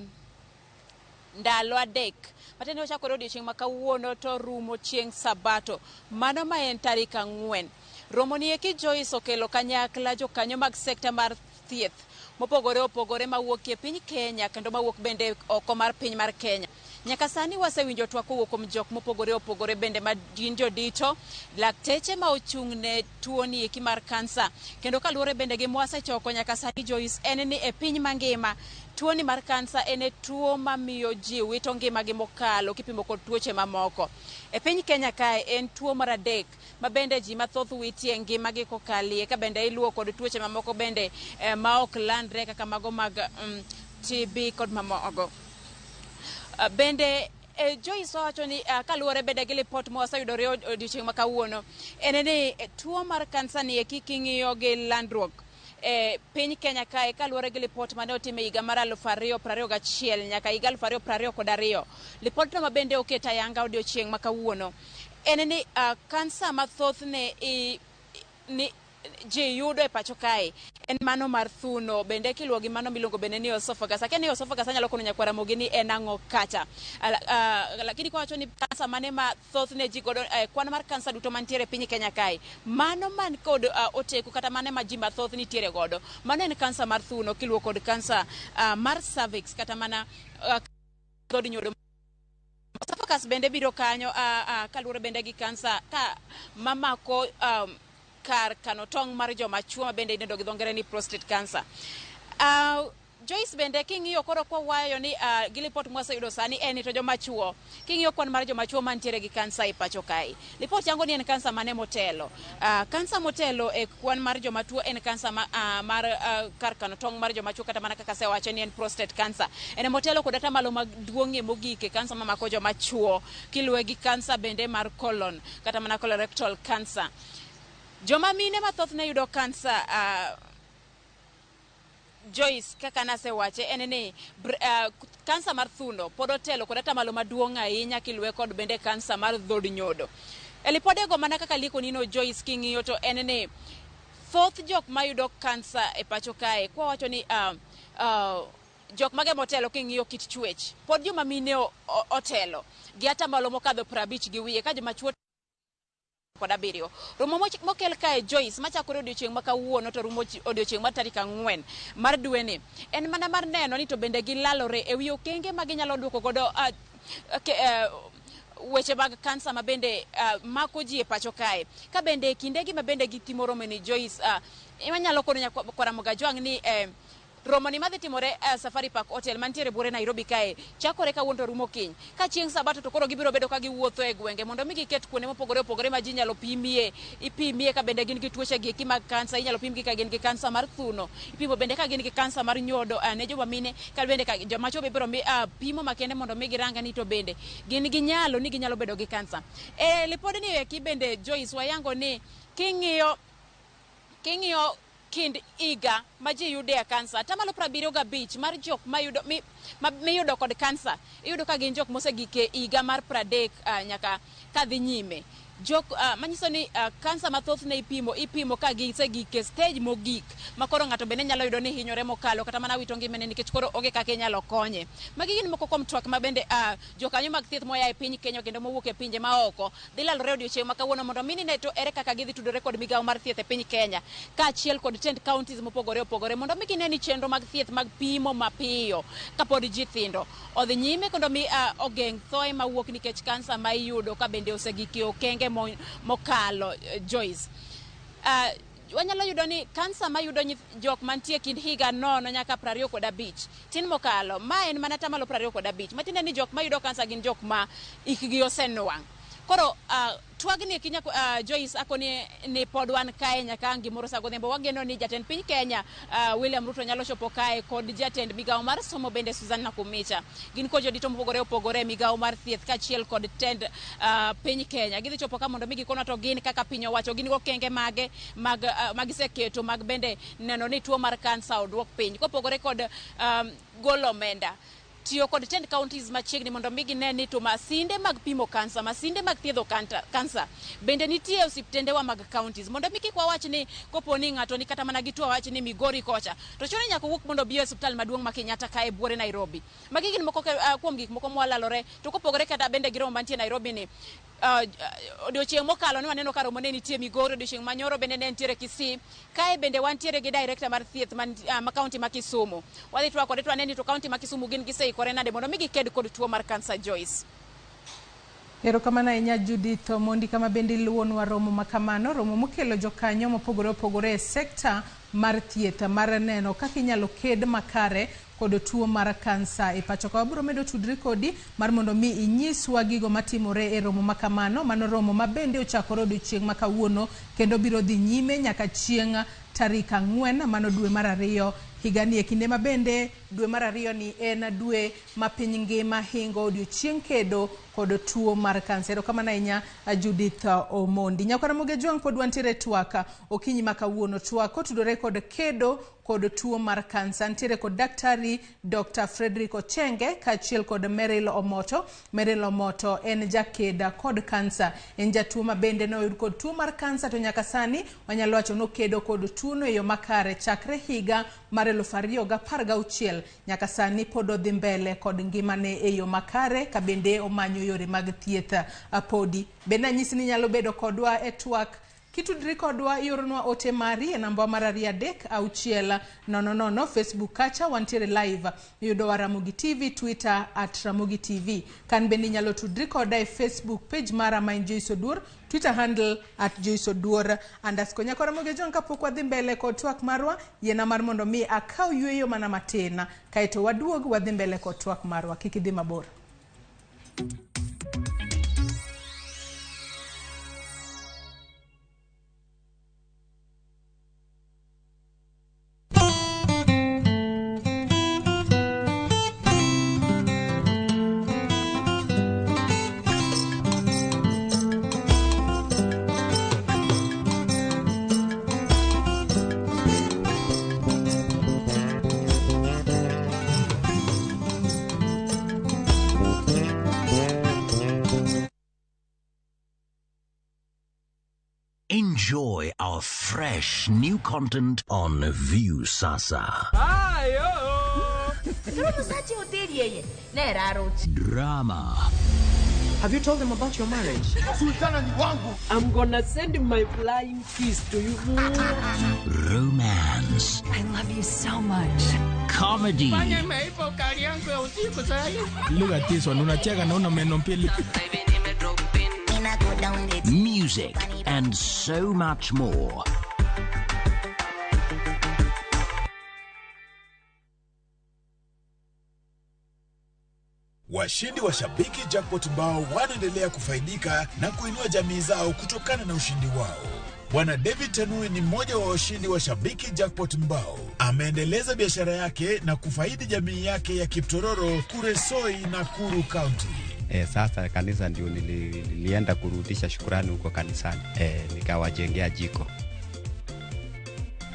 ndalo adek. Matene ochakore odiochieng' ma kawuono to rumo chieng' Sabato. Mano ma en tarik 4. Romo ni eki Joyce okelo kanyakla jokanyo mag sekta mar thieth mopogore opogore mawuok e piny Kenya kendo mawuok bende oko mar piny mar Kenya. Nyaka sani wasewinjo twak kowuok kuom jok mopogore opogore bende ma gin jodito, lakteche ma ochung' ne tuo ni eki mar kansa. Kendo kaluwore bende gi mwasechoko nyaka sani Joyce en ni e piny mangima tuo ni mar kansa en tuo mamiyo ji wito ngima gi mokalo kipimo kod tuoche mamoko. E piny Kenya kae en tuo mar 3 ma bende ji mathoth witie ngima gi kokalie ka bende iluwo kod tuoche mamoko bende ma ok landre kaka mago mag TB kod mamoko. Bende Joyce wacho ni kaluwore bende gi lipot mawaseyudore odiochieng' ma kawuono en ni tuo mar kansa ni eki king'iyo gi landruok piny Kenya kae kaluwore gi lipot mane otim e higa mar 2021 nyaka higa 2022. Lipot no ma bende oket ayanga odiochieng' ma kawuono en ni kansa mathoth ni ji yudo e pacho kae en mano mar thuno bende kiluwo gi mano miluongo bende ni esophagus. Akia ni esophagus anyalo kono nyakwara Ramogi ni en ang'o kacha. Lakini kwa wacho ni kansa mane ma thoth ne ji godo kwan mar kansa duto mantiere piny Kenya kae mano man kod oteku kata mane ma ji mathoth nitiere godo mano en kansa mar thuno kiluwo kod kansa mar cervix kata mana kod nyodo. Esophagus bende biro kanyo kaluwore bende gi kansa ka mamako kar kano tong' mar joma chuo ma bende idendo gi dho ngere ni prostate cancer. Joyce bende king'iyo koro kwa wayo ni gi lipot mwaseyudo sani en to joma chuo king'iyo kwan mar joma chuo mantiere gi kansa e pacho kae lipot yango ni en kansa mane motelo. Kansa motelo e kwan mar joma tuo en kansa mar kar kano tong' mar joma chuo kata mana kaka sewacho ni en prostate cancer. En motelo kod atamalo maduong'ie mogik e kansa mamako joma chuo kiluwe gi kansa bende mar colon kata mana colorectal cancer. Joma mine mathoth ne yudo kansa Joyce kaka nasewache en ni kansa mar thuno pod otelo kod atamalo maduong' ahinya kiluwe kod bende kansa mar dhod nyodo. E lipodego mana kaka liko nino Joyce king'iyo to en ni thoth jok mayudo kansa e pacho kae kwa wacho ni jok mage motelo king'iyo kit chwech pod joma mine otelo gi atamalo mokadho 50 gi wiye ka joma chuo 27. Romo mokel kae Joyce machakore odiochieng' makawuono to rumo odiochieng' mar tarik 4 mar dwe ni. En mana mar neno ni to bende gilalore ewi okenge ma ginyalo duoko godo weche mag kansa ma bende mako ji e pacho kae. Ka bende kindegi ma bende gitimo romo ni Joyce imanyalo kono kwa Ramogi Jwang' ni romo ni madhi timore Safari Park Hotel mantiere bure Nairobi kae chakore kawuono to rumo kiny. Ka chieng' Sabato to koro gibiro bedo ka giwuotho e gwenge mondo mi giket kuonde mopogore opogore ma ji nyalo ipimie ka bende gin gi tuoche gi eki mag kansa. Inyalo pimgi ka gin gi kansa mar thuno, ipimo bende ka gin gi kansa mar nyodo ne joma mine, ka bende ka joma chwo biro pimo makende mondo mi giranga ni to bende gin gi nyalo ni ginyalo bedo gi kansa. Lipodni eki bende Joyce wayango ni king'iyo kind iga ma ji yude kansa tamalo 75 mar jok miyudo kod kansa iyudo ka gin jok mosegike iga mar 30 nyaka kadhi nyime. Jok manyiso ni kansa mathoth ne ipimo ka gisegike stage mogik makoro ng'ato bende nyalo yudo ni hinyore mokalo kata mana wito ngimane nikech koro onge kaka inyalo konye. Magi gin moko kuom twak ma bende jokanyo mag thieth moya e piny Kenya kendo mowuok e pinje maoko dhi lalore odiochieng' ma kawuono mondo mini ne to ere kaka gidhi tudore kod migawo mar thieth e piny Kenya kaachiel kod 10 counties mopogore opogore mondo mi gine ni chenro mag thieth mag pimo mapiyo kapod ji thindo odhi nyime kendo mi ogeng' thoe mawuok nikech kansa ma iyudo ka bende osegike okenge mokalo Joyce. Wanyalo yudo ni kansa ma yudo jok mantie kind higa 0 nyaka 25 tin mokalo ma en mana tamalo 25 matinde ni jok ma yudo kansa gin jok ma ikgi osenuang'. Koro twagni kinya Joyce akoni ni pod wan kae nyaka gimoro sa godhiambo wageno ni jatend piny Kenya William Ruto nyalo chopo kae kod jatend migawo mar somo bende Susan Nakumicha. Gin ko jodito mopogore opogore migawo mar thieth kachiel kod tend piny Kenya gidhi chopo ka mondo mi gikono to gin kaka piny owacho gin go kenge mage magiseketo mag bende neno ni tuo mar kansa odwok piny kopogore kod golo omenda tiyo kod 10 counties machiegni mondo mi gine ni to masinde mag pimo kansa, masinde mag thiedho kansa bende nitie e osiptendewa mag counties mondo mi kik wawach ni koponi ng'ato ni kata mana gi tuo wach ni Migori kocha to chuno nyaka wuok mondo bi e osiptal maduong' ma Kenyatta kae buore Nairobi. Magi gin moko kuom gik moko mwalalore to kopogore kata bende gi romo mantie Nairobi ni odiochieng' mokalo ne waneno ka romo ne nitie Migori, odiochieng' manyoro bende ne nitiere Kisii, kae bende wantiere gi director mar thieth ma county ma Kisumu. Wadhi twak kode twaneni to county ma Kisumu gin giseikore nade mondo mi giked kod tuo mar kansa Joyce. Erokamano ahinya Judith Omondi kama bende luonwa romo makamano, romo mokelo jokanyo mopogore opogore e sekta mar thieth mar neno kaka inyalo ked makare kod tuo mar kansa e pacho ka. Wabiro medo tudri kodi mar mondo mi inyiswa gigo matimore e romo makamano. Mano romo ma bende ochakore odiochieng' ma kawuono kendo biro dhi nyime nyaka chieng' tarik 4 mano dwe mar 2 higani e kinde ma bende dwe mar 2 ni en dwe ma piny ngima hingo odiochieng' kedo kod tuo mar kansa. Erokamano ahinya Judith Omondi. Nyaka Ramogi Jwang' pod wantiere twaka okinyi ma kawuono twak otudore kod kedo kod tuo mar kansa. Ntiere kod daktari Dr. Frederick Ochenge kaachiel kod Meril Omoto. Meril Omoto en jakeda kod kansa, en jatuo ma bende noyud kod tuo mar kansa to nyaka sani wanyalo wacho no kedo kod tuo no e yo makare chakre higa mar 2016 nyaka sani pod odhi mbele kod ngimane e yo makare ka bende omanyo yore mag thieth podi. Bende anyisi ni nyalo bedo kodwa e twak kitudri kodwa iornwa ote mari e namba mar 3600 Facebook kacha wantiere live yudo wa Ramogi TV, Twitter @Ramogi TV. Kan bende nyalo tudri koda e Facebook page mara ma Joyce Oduor, Twitter handle @Joyce Oduor _ Nyaka Ramogi Jwang' kapok wadhi mbele kod twak marwa yena mar mondo mi akaw yueyo mana matin kaeto waduog wadhi mbele kod twak marwa. Kik idhi mabor. Enjoy our fresh new content on View Sasa. Drama, Have you told them about your marriage? Sultana ni wangu. I'm gonna send my flying kiss to you. Romance. I love you so much. Comedy. Look at this one. Unacheka na una meno mbili. Music and so much more. Washindi wa Shabiki Jackpot Mbao wanaendelea kufaidika na kuinua jamii zao kutokana na ushindi wao. Bwana David Tanui ni mmoja wa washindi wa Shabiki Jackpot Mbao. Ameendeleza biashara yake na kufaidi jamii yake ya Kiptororo, Kuresoi na Kuru County. Sasa kanisa ndio nilienda kurudisha shukrani huko kanisani. Nikawajengea jiko.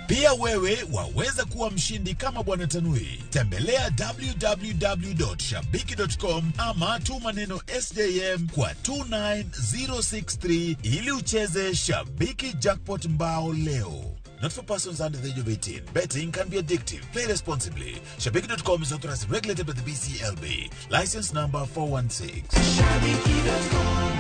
Pia wewe waweza kuwa mshindi kama Bwana Tanui. Tembelea www.shabiki.com ama tuma neno SJM kwa 29063 ili ucheze Shabiki Jackpot Mbao leo. Not for persons under the age of 18. Betting can be addictive. Play responsibly. Shabiki.com is authorized and regulated by the BCLB. License number 416. Shabiki.com.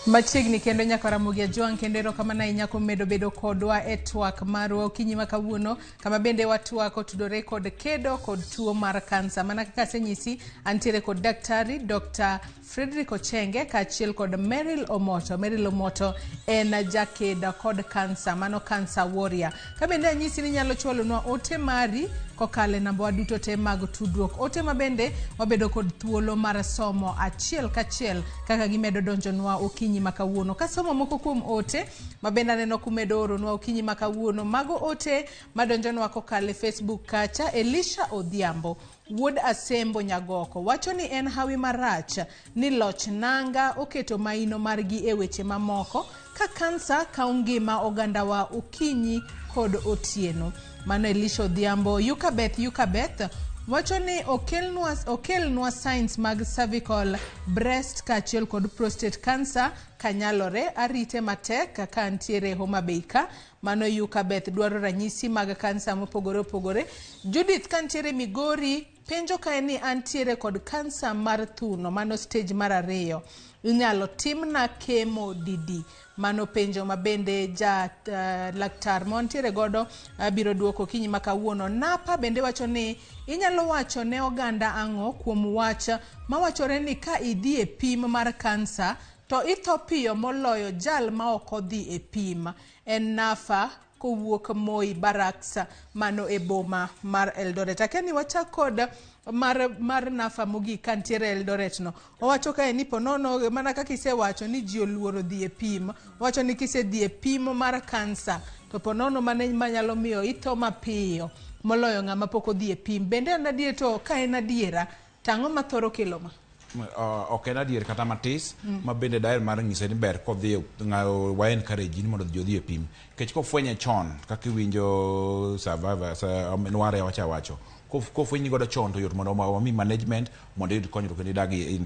Machiegni kendo nyaka Ramogi Joan kendero kama na inyako medo bedo kodwa e TWAK marwa okinyi makawuono kama bende watwako tudore kod kedo kod tuo mar kansa. Mana kaka senyisi antiere kod daktari Dr. Frederick Ochenge kaachiel kod Meryl Omoto. Meryl Omoto en jakeda kod kansa, mano kansa warrior. Ka bende anyisi ni nyalo chwalonwa ote mari kokale namba waduto te mag tudruok. Ote mabende wabedo kod thuolo mar somo achiel kachiel kaka gimedo donjonwa okinyi makawuono. Ka somo moko kuom ote mabende aneno kumedo oronwa okinyi makawuono. Mago ote madonjonwa kokale Facebook kacha. Elisha Odhiambo Wood Asembo Nyagoko wacho ni en hawi marach ni loch nanga oketo maino margi e weche mamoko ka kansa ka ngima oganda wa okinyi kod otieno. Mano Elisha Odhiambo. Yukabeth wacho ni okelnwa signs mag cervical, breast kaachiel kod prostate cancer kanyalore. Arite matek ka antiere Homa Bay ka. Mano Yukabeth dwaro ranyisi mag kansa mopogore opogore. Judith kantiere Migori penjo ka ni antiere kod kansa mar thuno, mano stage mar 2. Inyalo timna kemo didi. Mano penjo mabende laktar montiere godo biro duoko kinyi makawuono. Napa bende wacho ni inyalo wacho ne oganda ang'o kuom wach mawachore ni ka idhi e pim mar kansa to itho piyo moloyo jal ma ok odhi e pim. En Nafa kowuok Moi Barracks mano e boma mar Eldoret. Akeni wachak kod mar Nafa mogik kantiere Eldoret no. Owacho ka ni ponono mana kaka isewacho ni ji oluoro dhi e pim. Wacho ni kise dhi e pim mar kansa to ponono manyalo miyo itho mapiyo moloyo ng'ama pok odhi e pim. Bende en adier to ka en adiera tang'o mathoro kelo ma? Ok en adier kata matis ma bende daer mar ng'ise ni ber kodhi ng'ayo wa encourage ni mondo jodhi e pim. Kech kofwenye chon kaka iwinjo survivor nware wacho kofwenyi godo chon to yot mondo wami management mondo yud konyruok ni dagi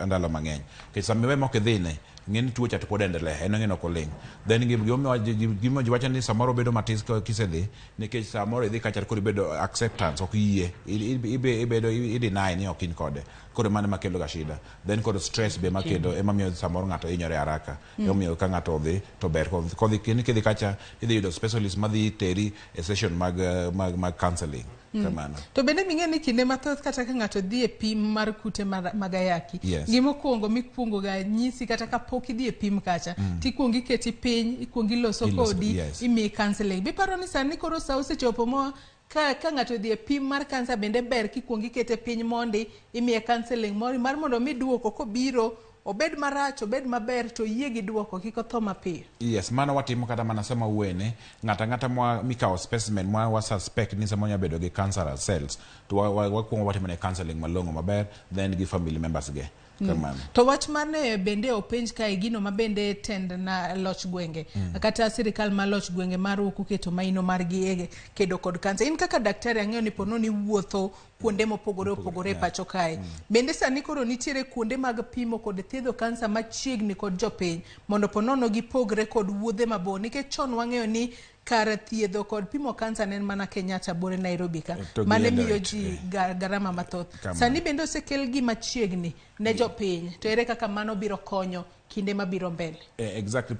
ndalo mang'eny. Kech samiwe mok idhine ng'eni tuo cha to pod endelea en ng'eno koling. Then gimo wacho ni samoro bedo matis kisedhi nikech samoro idhi kacha kod bedo acceptance ok yie ibedo deny ni ok in kode. Koro mane makelo ga shida. Then kod stress be makelo ema miyo samoro ng'ato hinyore haraka. Omiyo ka ng'ato odhi to ber kodhi kidhi kacha idhi yudo specialist madhi teri e session mag counseling. Kamano. To bende ming'eni kinde mathoth kata ka ng'ato dhi e pim mar kute mag ayaki. Gimokuongo mikwongo ga nyisi kata ka pok idhi e pim kacha tikuongo iketi piny, ikuongo iloso kodi, imi counseling. Biparo ni sani koro sa osechopo mo ka ng'ato dhi e pim mar kansa bende ber kikuongo ikete piny mondi imi counseling mori mar mondo mi duoko kobiro obed marach obed maber to yie gi duoko kiko tho mapiyo. Yes, mano watimo kata mana sama uwene ng'ata mikawo specimen wa suspect ni sama nyabedo gi cancerous cells to wakuongo watimo ne counseling malong'o maber then gi family members ge kamano. To wach mane bende openj kae gino mabende tend na loch gwenge kata sirikal ma loch gwenge mar ukuketo maino margi kedo kod kansa. In kaka daktari ang'eyo ni pono ni wuotho kuonde mopogore pacho kae. Bende sani koro nitiere kuonde mag pimo kod thiedho kansa machiegni kod jopiny mondo ponono gipogre kod wuodhe mabor nikech chon wang'eyo ni kar thiedho kod pimo kansa nen mana Kenyatta bore Nairobi ka mane miyo ji garama mathoth. Sani bende osekel gi machiegni ne jopiny to ere kaka mano biro konyo kinde mabiro mbele. Exactly,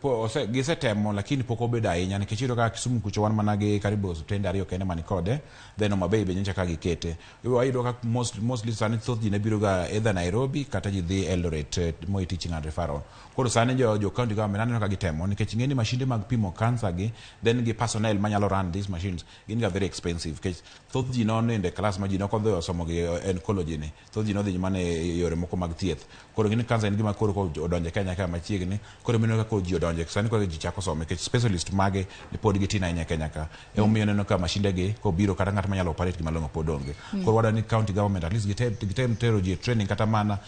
gisetemo lakini pok obedo ahinya nikech iyudo kaka Kisumu kucho wan mana gi karibu osiptende ariyo kende mani kode, then Homa Bay be nyocha ka gikete. Wayudo kaka mostly sani thoth ji ne biro ga either Nairobi kata ji dhi Eldoret Moi Teaching and Referral. Koro sani jo county government aneno ka gitemo nikech ng'eni mashinde mag pimo kansa gi then gi personnel manyalo run these machines gin ga very expensive nikech thoth ji nono inde class ma ji noko dhi osomo gi oncology ni, thoth ji nodhi mana e yore moko mag thieth. Koro ng'eni kansa en gima koro odonje Kenya ka machiegni, koro mino ka ji odonje sani koro ji chako somo nikech specialist mage ni pod gitin ahinya Kenya ka. Omiyo neno ka mashinde gi kobiro kata ng'at manyalo operate gi malong'o pod onge. Koro wadwa ni county government at least gitem tero ji training kata mana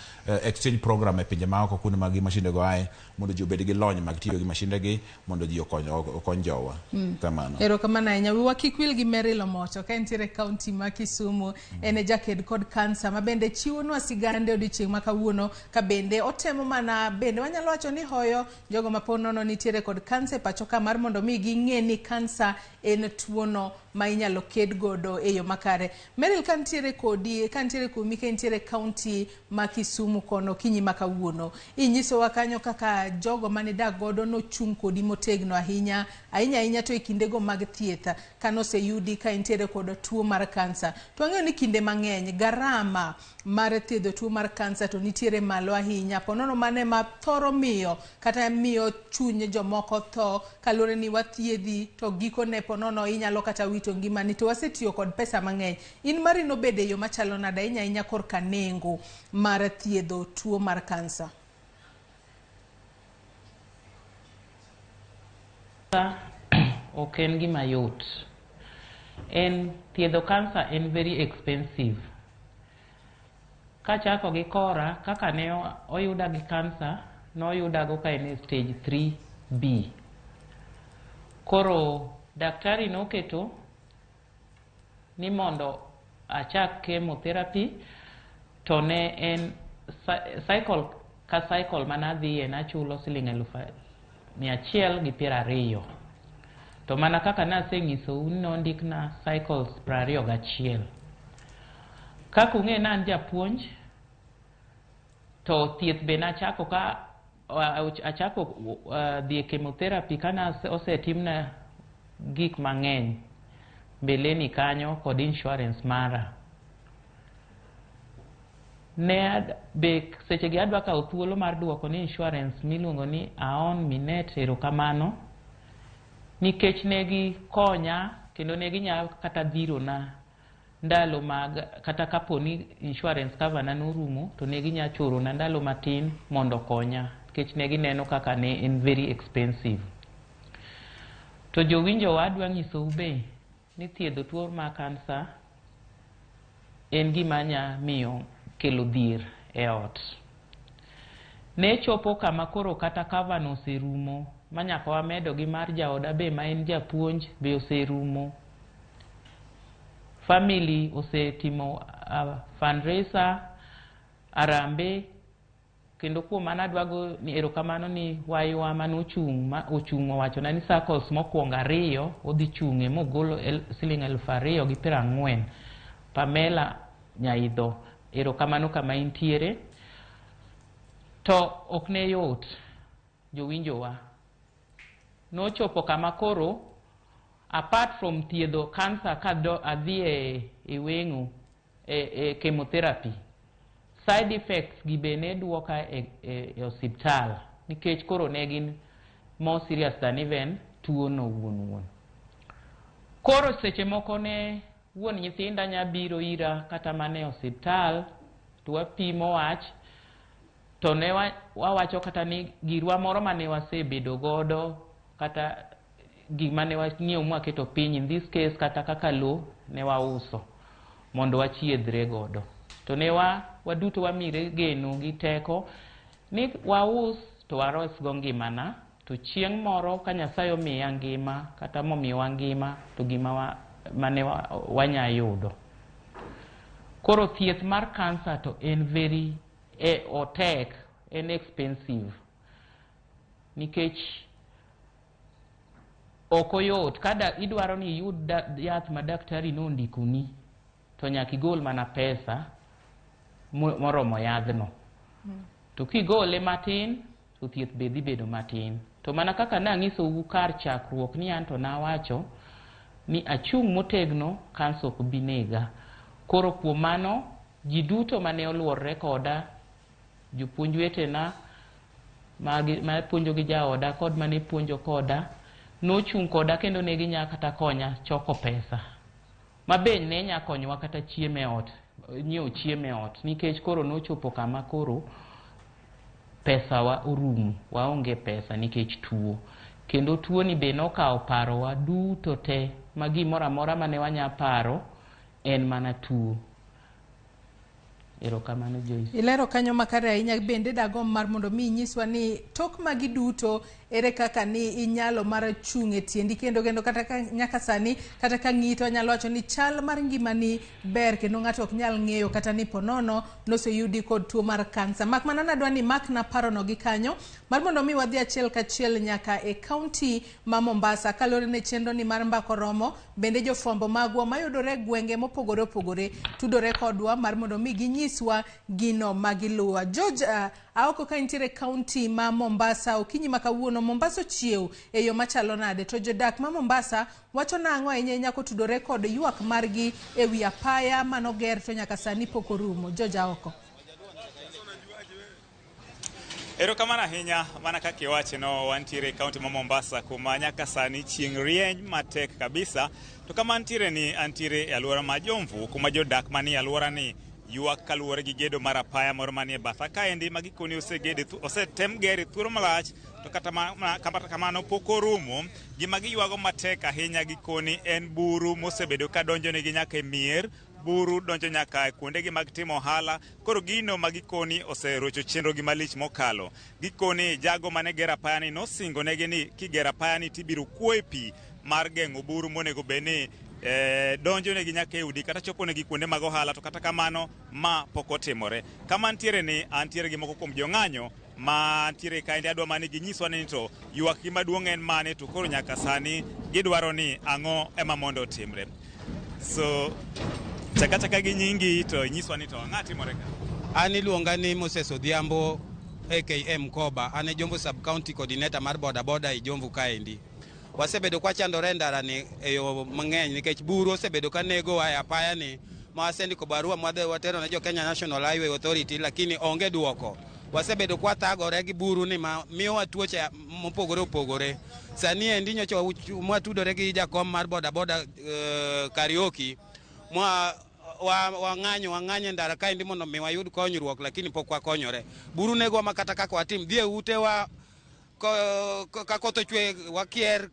exchange program e pinje maoko kuonde mag mashinde go ae mondo ji obed gi lony mag tiyo gi mashinde gi mondo ji okony jowa. Kamano. Erokamano ahinya. Wiwa kik wil gi Mary Lomoto ka entiere county ma Kisumu ene jaked kod kansa ma bende chiwonwa sigande odiochieng' ma kawuono ka bende otemo mana bende wanyalo wacho ni hoyo jogo ma ponono nitiere kod kansa pacho ka mar mondo mi ging'e ni kansa en tuono ma inyalo ked godo e yo makare. Meryl kantiere kodi kantiere kumi kantiere county ma Kisumu kono kinyi ma kawuono inyiso wa kanyo kaka jogo mane dak godo no chung kodi motegno ahinya to e kinde go mag thieth kano se yudi ka entiere kod tuo mar kansa. To ang'eyo ni kinde mang'eny garama mar thiedho tuo mar kansa to nitiere malo ahinya ponono mane ma thoro miyo kata miyo chuny jomoko tho kalore ni wathiedhi to giko ne ponono inyalo kata wito ngimani to wasetiyo kod pesa mang'eny. In mari no bede yo machalo nada inya korka nengo mar thiedho tuo mar kansa. Ok en gima yot. Thiedho kansa en very expensive. Kachako gi kora kaka ne oyuda gi kansa noyuda go ka en stage 3B. Koro daktari noketo ni mondo achak chemotherapy to ne en cycle ka cycle manadhiye nachulo $120,000. To mana kaka naseng'isou nondikna cycles 21. Kaka ung'e nan japuonj to thieth be nachako ka achako dhi chemotherapy kana osetimna gik mang'eny mbeleni kanyo kod insurance mara. Ne be seche gi adwa kawo thuolo mar duoko ni insurance miluongo ni Aon Minet erokamano nikech ne gi konya kendo ne ginya kata dhiro na ndalo mag kata kaponi insurance cover na norumo to ne ginya choro na ndalo matin mondo konya nikech ne gineno kaka ne en very expensive. To jowinjo wadwa nyisou be ni thiedho tuo mar kansa en gima nya miyo kelo dhier e ot. Ne chopo kama koro kata cover no oserumo manyaka wamedo gi mar jaoda be ma en japuonj be oserumo. Family osetimo fundraiser arambe kendo kuom manadwago ni erokamano ni waywa manochung' owacho na ni circles mokwongo 2 odhi chung'e mogolo $2,40,000. Pamela Nyaidho erokamano kama intiere. To ok ne yot jowinjowa. Nochopo kama koro apart from thiedho kansa ka adhi e weng'o e chemotherapy, side effects gi be ne duoka e osiptal nikech koro ne gin more serious than even tuo no wuon. Koro seche moko ne wuon nyithinda nya biro ira kata mane osiptal to wapimo wach to ne wawacho kata ni girwa moro mane wasebedo godo kata gima ne wang'iewo mwaketo piny in this case kata kaka lo ne wauso mondo wachiedhre godo. to ne waduto wamire geno gi teko ni waus to waros go ngimana to chieng' moro ka Nyasaye omiya ngima kata momiwa ngima to gima mane wanya yudo. Koro thieth mar kansa to en very otek, en expensive nikech okoyot kada idwaro ni yud yath ma daktari no ndikoni to nyaka igol mana pesa moromo yadhno. To kigole matin to thieth be dhi bedo matin. To mana kaka nang'isou kar chakruok ni an to nawacho ni achung' motegno kansa ok bi nega. Koro kuom mano ji duto mane oluorre koda, jopuonj wetena ma puonjo gi jaoda kod mane puonjo koda nochung' koda kendo ne ginya kata konya choko pesa mabeny ne nya konyowa kata chiemo e ot, nyiewo chiemo e ot, nikech koro nochopo kama koro pesa wa orumo, waonge pesa nikech tuo. Kendo tuo ni be nokawo parowa duto te, ma gimoro amora mane wanya paro en mana tuo. Erokamano Joyce. Ilero kanyo makare ahinya. Bende dagom mar mondo mi nyiswa ni tok magi duto ere kaka ni inyalo mar chung' e tiendi kendo kata ka nyaka sani kata ka ng'ito nyalo wacho ni chal mar ngimani ber kendo ng'ato ok nyal ng'eyo kata ni ponono noseyudi kod tuo mar kansa. Mak mana nadwa ni mak na parono gi kanyo mar mondo mi wadhi achiel kachiel nyaka e kaunti ma Mombasa kalore ne chenro ni mar mbako romo. Bende jofwambo magwa mayudore gwenge mopogore opogore tudore kodwa mar mondo mi ginyiswa gino magiluwa. George aoko ka intiere kaunti ma Mombasa okinyi makawuono Mombasa chiew e yo machalo nade, to jodak ma Mombasa wacho nang'o ahinya kotudore kod ywak margi e wi apaya manoger to nyaka sani pok orumo. George aoko. Erokamano ahinya. Mana kaka iwacho no, wantiere kaunti ma Mombasa kuma nyaka sani chieng' rieny matek kabisa. To kama antiere ni antiere e alwora ma Jomvu kuma jodak manie alwora ni ywak kaluwore gi gedo mar apaya moro manie batha kaendi ma gikoni osetem geri thuolo malach to kata kamano pok orumo. Gima giywago matek ahinya gikoni en buru mosebedo ka donjonegi nyaka e mier, buru donjo nyaka kuondegi mag timo ohala. Koro gino magikoni oserocho chenro gi malich mokalo. Gikoni jago mane gero apayani nosingo negi ni kigero apayani tibiro kuo e pi mar geng'o buru monego beni donjo negi nyaka e udi kata chopo negi kuonde mag ohala, to kata kamano ma pok otimore. Kama antiere ni antiere gi moko kuom jong'anyo ma antiere kaendi adwa mani ginyiswa ni to ywak gi maduong' en mane, to koro nyaka sani gidwaro ni ang'o ema mondo otimre. So chaka gi nyingi to nyiswa ni to ang'a timore ka. An iluonga ni Moses Odhiambo AKM Koba, an e Jomvu Sub County Coordinator mar boda boda e Jomvu kaendi. Wasebedo kwa chandore ndara ni e yo mang'eny nikech buru osebedo ka nego wa e apaya ni, ma wasendiko barua watero na jo Kenya National Highway Authority lakini onge duoko. Wasebedo kwa thagore gi buru ni ma miyowa tuoche mopogore opogore. Sani endi nyocha mwatudore gi jakom mar boda boda Karaoke wang'anye ndara kaendi mondo mi wayud konyruok lakini pok wakonyore. Buru nego ma kata kaka watim dhi e ute wa ka koth ochwe wakier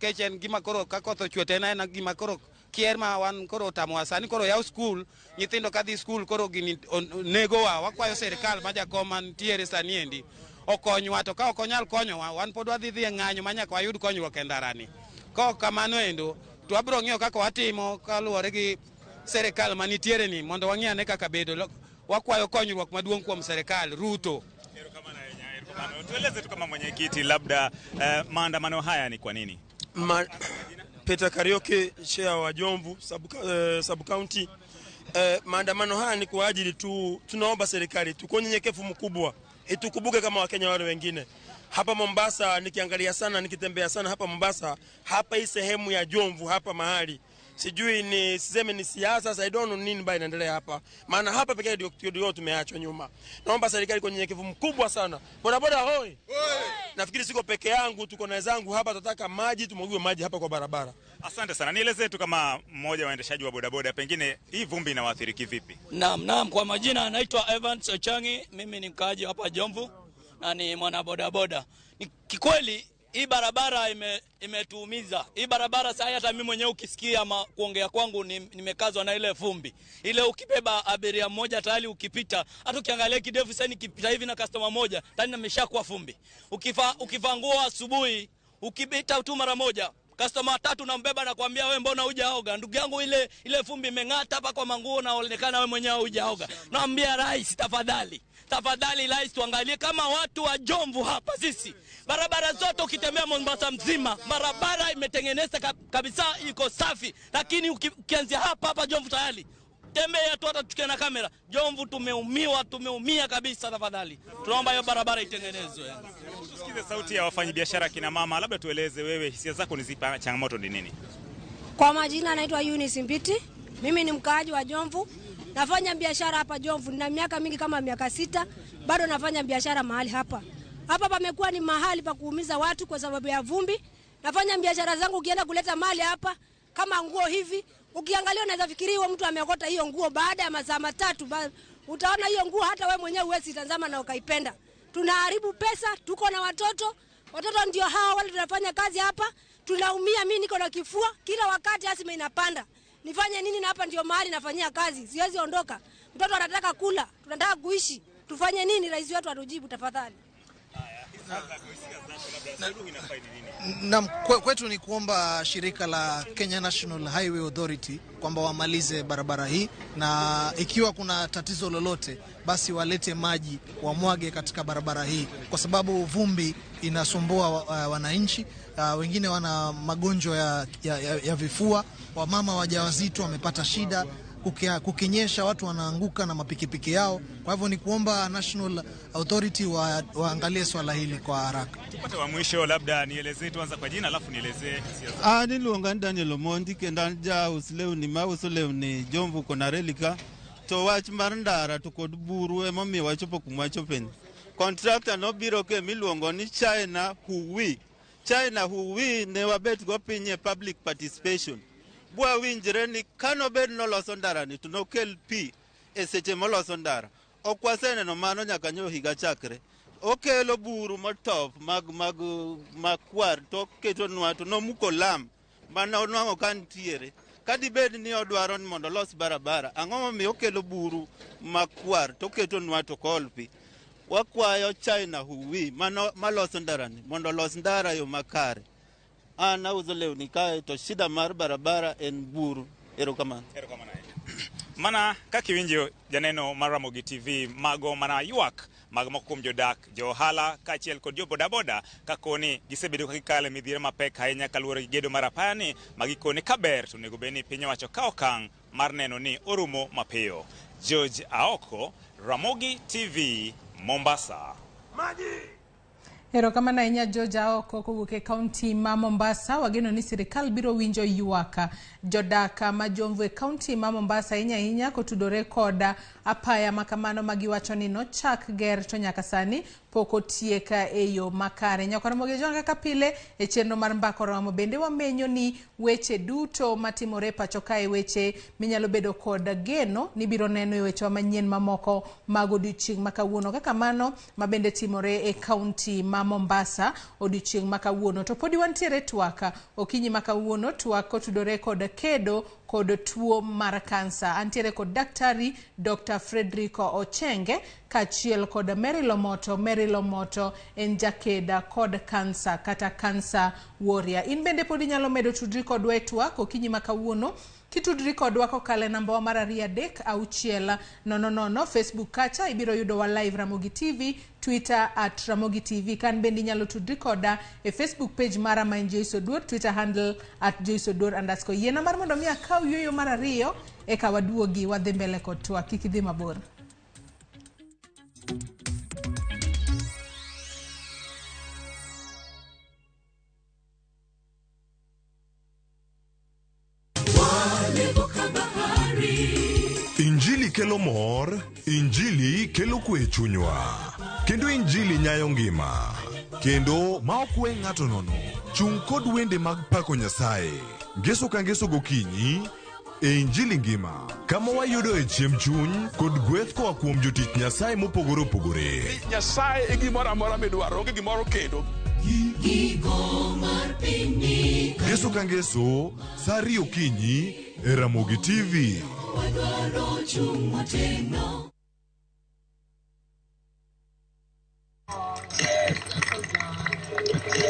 kechen gima koro ka koth ochwe tena en gima koro kier ma wan koro tamowa. Sani koro yaw skul, nyithindo ka dhi skul koro gini nego wa. Wakwayo serikal ma jakom mantiere sani endi okonywa, to ka ok onyal konyowa wan pod wadhi e ng'anyo ma nyaka wayud konyruok e ndarani. Ka kamano endo to wabiro ng'iyo kaka watimo kaluwore gi serikal manitiere ni mondo wang'iyane kaka bedo. Wakwayo konyruok maduong' kuom serikal Ruto. Tueleze tu kama mwenyekiti, labda maandamano haya ni kwa nini? Peter Karaoke, chair wa Jomvu Sub County. Maandamano haya ni kwa ajili tu tunaomba serikali tuko nyenyekevu mkubwa itukubuke kama Wakenya wale wengine. Hapa Mombasa nikiangalia sana, nikitembea sana hapa Mombasa, hapa hii sehemu ya Jomvu hapa mahali sijui ni siseme ni siasa, I don't know nini bado inaendelea hapa. Maana hapa pekee ndio tumeachwa nyuma. Naomba serikali kwa nyenyekevu mkubwa sana. Boda boda hoi. Nafikiri siko peke yangu, tuko na wenzangu hapa, tunataka maji, tumwagiwe maji hapa kwa barabara. Asante sana. Nieleze tu kama mmoja wa waendeshaji wa boda boda, pengine hii vumbi inawaathiri kivipi? Naam, kwa majina naitwa Evans Ochangi, mimi ni mkaaji hapa Jomvu na ni mwana boda boda. Kikweli hii barabara imetuumiza. Hii barabara sasa hata mimi mwenyewe ukisikia kuongea kwangu nimekazwa na ile vumbi. Ile ukibeba abiria mmoja tayari ukipita, hata ukiangalia kidevu sasa nikipita hivi na customer moja, tayari nimeshakuwa vumbi. Ukivaa nguo asubuhi, ukipita tu mara moja, customer 3 nambeba na kuambia wewe mbona hujaoga? Ndugu yangu ile vumbi imeng'ata hapa kwa manguo na unaonekana wewe mwenyewe hujaoga. Naambia rais tafadhali rais tuangalie kama watu wa Jomvu hapa sisi. Barabara zote ukitembea Mombasa mzima, barabara imetengenezwa kabisa, iko safi. Lakini ukianzia hapa Jomvu tayari, tembea tu hata tukiwa na kamera, Jomvu tumeumia kabisa. Tafadhali tunaomba hiyo barabara itengenezwe. Tusikize sauti ya wafanyabiashara kina mama, labda tueleze wewe hisia zako ni zipi, changamoto ni nini? Kwa majina naitwa Eunice Mbiti. Mimi ni mkaaji wa Jomvu. Nafanya biashara hapa Jomvu. Nina miaka mingi kama miaka 6, bado nafanya biashara mahali hapa. Hapa pamekuwa ni mahali pa kuumiza watu kwa sababu ya vumbi. Nafanya biashara zangu, ukienda kuleta mali hapa kama nguo hivi, ukiangalia unaweza fikiria huyo mtu ameokota hiyo nguo baada ya masaa 3. Utaona hiyo nguo hata wewe mwenyewe huwezi tazama na ukaipenda. Tunaharibu pesa, tuko na watoto ndio hawa wale tunafanya kazi hapa. Tunaumia, mimi niko na kifua kila wakati, asima inapanda. Nifanye nini? Na hapa ndio mahali nafanyia kazi, siwezi ondoka. Mtoto anataka kula, tunataka kuishi. Tufanye nini? Rais wetu atujibu tafadhali. Na kwetu ni kuomba shirika la Kenya National Highway Authority kwamba wamalize barabara hii, na ikiwa kuna tatizo lolote basi walete maji wamwage katika barabara hii, kwa sababu vumbi inasumbua wananchi. Wengine wana magonjwa ya vifua, wamama wajawazito wamepata shida, kukinyesha watu wanaanguka na mapikipiki yao. Kwa hivyo ni kuomba National Authority waangalie swala hili kwa haraka. Tupate wa mwisho, labda nielezee, tuanza kwa jina alafu nielezee hisia. Niluonga Daniel Omondi kenda ja usleu ni mausleu ni Jomvu kona relika to wach mar ndara to kod buru ema wachopo kumwachopen. Contractor no biro ke miluongo ni China Huwi ne wabet go pinye public participation. Bwa winjre ni kano bed no loso ndara ni to kel pi e seche moloso ndara. Okwasene no mano nyaka nyo higa chakre. Okelo buru motop makwar to keto nwa to no muko lam mana onwango kan tiere. Kadi bed ni odwaro ni mondo los barabara, ang'o mi okelo buru makwar to keto nwa to kolpi. Wakwayo China Huwi maloso ndara ni mondo los ndara yo makare. Auzo leo ni kae to shida mar barabara en buru. Erokamano. Mana kakiwinjo janeno mar Ramogi TV mago mana yuak mag mokum jodak johala kachiel kod jo bodaboda kakoni gisebedo kakikale midhiere mapek ahinya kaluwore gi gedo mar apani magikone kaber to nego beni piny owacho ka okang' mar neno ni orumo mapiyo. George Aoko, Ramogi TV, Mombasa. Erokamano ahinya George Aoko kowuok e kaunti ma Mombasa. Wageno ni sirikal biro winjo ywak jodak ma Jomvu e kaunti ma Mombasa ahinya kotudore koda apaya makamano magiwacho ni nochak ger to nyaka sani pok otieka e yo makare. Nyaka Ramogi jonga kaka pile e chenro mar mbako ramo bende wamenyo ni weche duto matimore pacho kae, weche minyalo bedo kod geno ni biro neno e weche manyien mamoko mag odiochieng' ma kawuono, kaka mano mabende timore e kaunti ma Mombasa odiochieng' ma kawuono. To podi wantiere TWAK okinyi ma kawuono. TWAK kotudore kod kedo kod tuo mar kansa. Antiere kod daktari Dr. Fredrico Ochenge kachiel kod Mary Lomoto en jakeda kod kansa kata kansa warrior. In bende podi nyalo medo tudri kodwa e TWAK okinyi ma kawuono kitudri kodwa kokale namba mar 23600. Facebook kacha ibiro yudo wa live Ramogi TV, Twitter @Ramogi TV. Kan bendi nyalo tudri koda e Facebook page mara ma Joyce Oduor, Twitter handle @JoyceOduor_. Yena mar mondo mi akaw yoyo mar 2 e kawaduogi wadhi mbele kod TWAK, kik idhi mabor. Injili kelo mor, Injili kelo kwe chunywa, kendo Injili nyayo ngima, kendo ma okwe ng'ato nono. Chung kod wende mag pako Nyasaye, ngeso ka ngeso gokinyi, e Injili ngima, kama wayudo e chiemb chuny kod gweth koa kuom jotich Nyasaye mopogore opogore. Nyasaye e gimoro amora midwaro, onge gimoro kendo. Ngeso ka ngeso, saa 2 okinyi e Ramogi TV.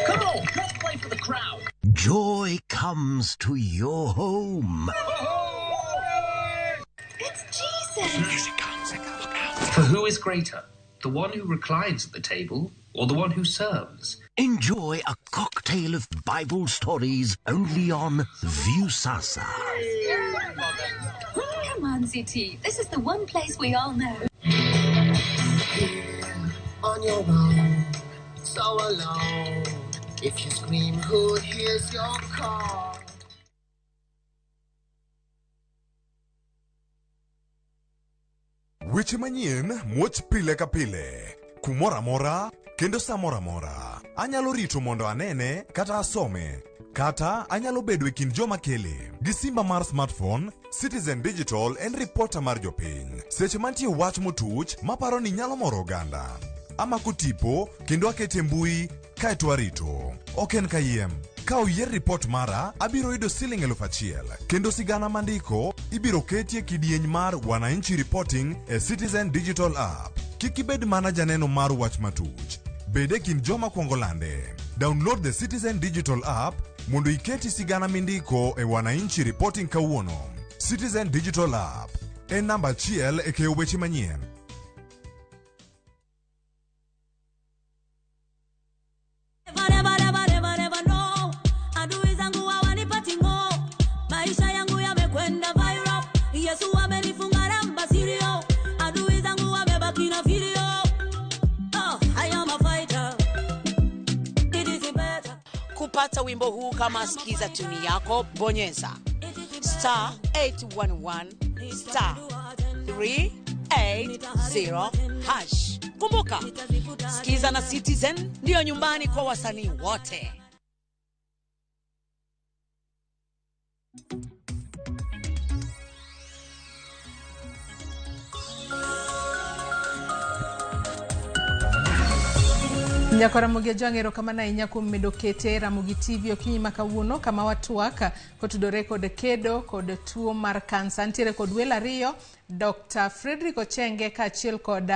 Come on, let's play for the crowd. Joy comes to your home. It's Jesus. For who is greater, the one who reclines at the table or the one who serves? Enjoy a cocktail of Bible stories only on Viusasa. Come on, ZT. This is the one place we all know. On your own, so alone. If you scream, who hears your call? Weche manyien muoch pile ka pile. Kumora mora, kendo samora mora. Anyalo rito mondo anene, kata asome. Kata anyalo bedo e kind joma kele. Gi simba mar smartphone, Citizen Digital en reporter mar jopiny. Seche mantie wach motuch, maparo ni nyalo moro oganda. Amako tipo, kendo akete mbui, kaeto arito. Oken kayiem. Ka oyier report mara, abiro yudo Sh1,000. Kendo sigana mandiko, ibiro ketie kidieny mar Wananchi Reporting e Citizen Digital App. Kik ibed mana janeno mar wach matuch. Bede kin joma kuongo lande. Download the Citizen Digital App mondo iketi sigana mindiko e Wananchi Reporting kawuono. Citizen Digital App en namba 1 e keyo weche manyien. Kupata wimbo huu kama sikiza tuni yako, bonyeza *811 *380#. Kumbuka, sikiza na Citizen ndio nyumbani kwa wasanii wote. Nyakora Ramogi jangero kama na inya kumedokete Ramogi TV okinyi makawuono kama watuaka kotudore kod Kedo kod tuo mar Kansa. Antiere kod wela riyo Dr. Frederick Ochenge kachiel kod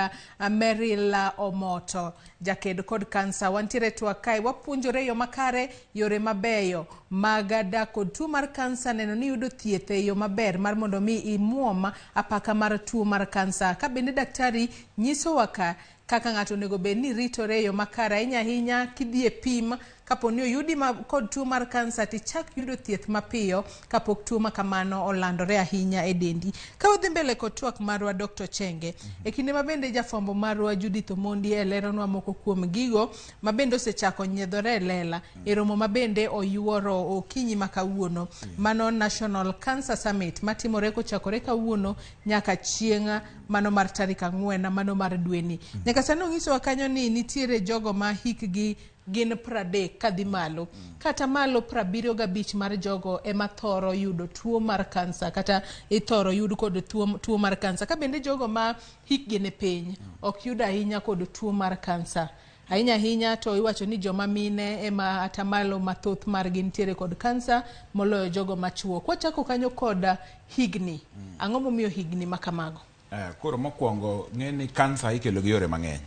Meryl Omoto jakedo kod Kansa. Wantiere TWAK wapuonjore yo makare yore mabeyo magada kod tuo mar Kansa, neno ni yudo thieth e yo maber mar mondo mi imuom apaka mar tuo mar Kansa. Ka bende daktari nyiso waka kaka ng'ato nego bed ni ritore yo makara hinya kidhie pim kaponi oyudi kod tuo mar Kansa tichak yudo thieth mapiyo kapok tuo makamano olandore ahinya e dendi. Ka wadhi mbele kod twak marwa Dr. Chenge e kinde mabende jafombo marwa Judith Omondi eleronwa moko kuom gigo mabende osechako nyiedhore lela e romo mabende oyuoro okinyi makawuono mano National Cancer Summit matimore kochakore kawuono nyaka chieng' mano mar tarik 4 mano mar dweni. Nyaka sani onyiso kanyo ni nitiere jogo ma hikgi gin 30 kadhi malo kata malo 75 mar jogo ema thoro yudo tuo mar Kansa kata ithoro yud kod tuo mar Kansa. Ka bende jogo ma hikgi ne piny ok yuda ahinya kod tuo mar Kansa. Ahinya to iwacho ni joma mine ema atamalo mathoth mar gin tiere kod Kansa moloyo jogo machuo. Kwa chako kanyo kod higni. Ang'o momiyo higni makamago? Koro mokwongo ng'eni Kansa ikelo gi yore mang'eny.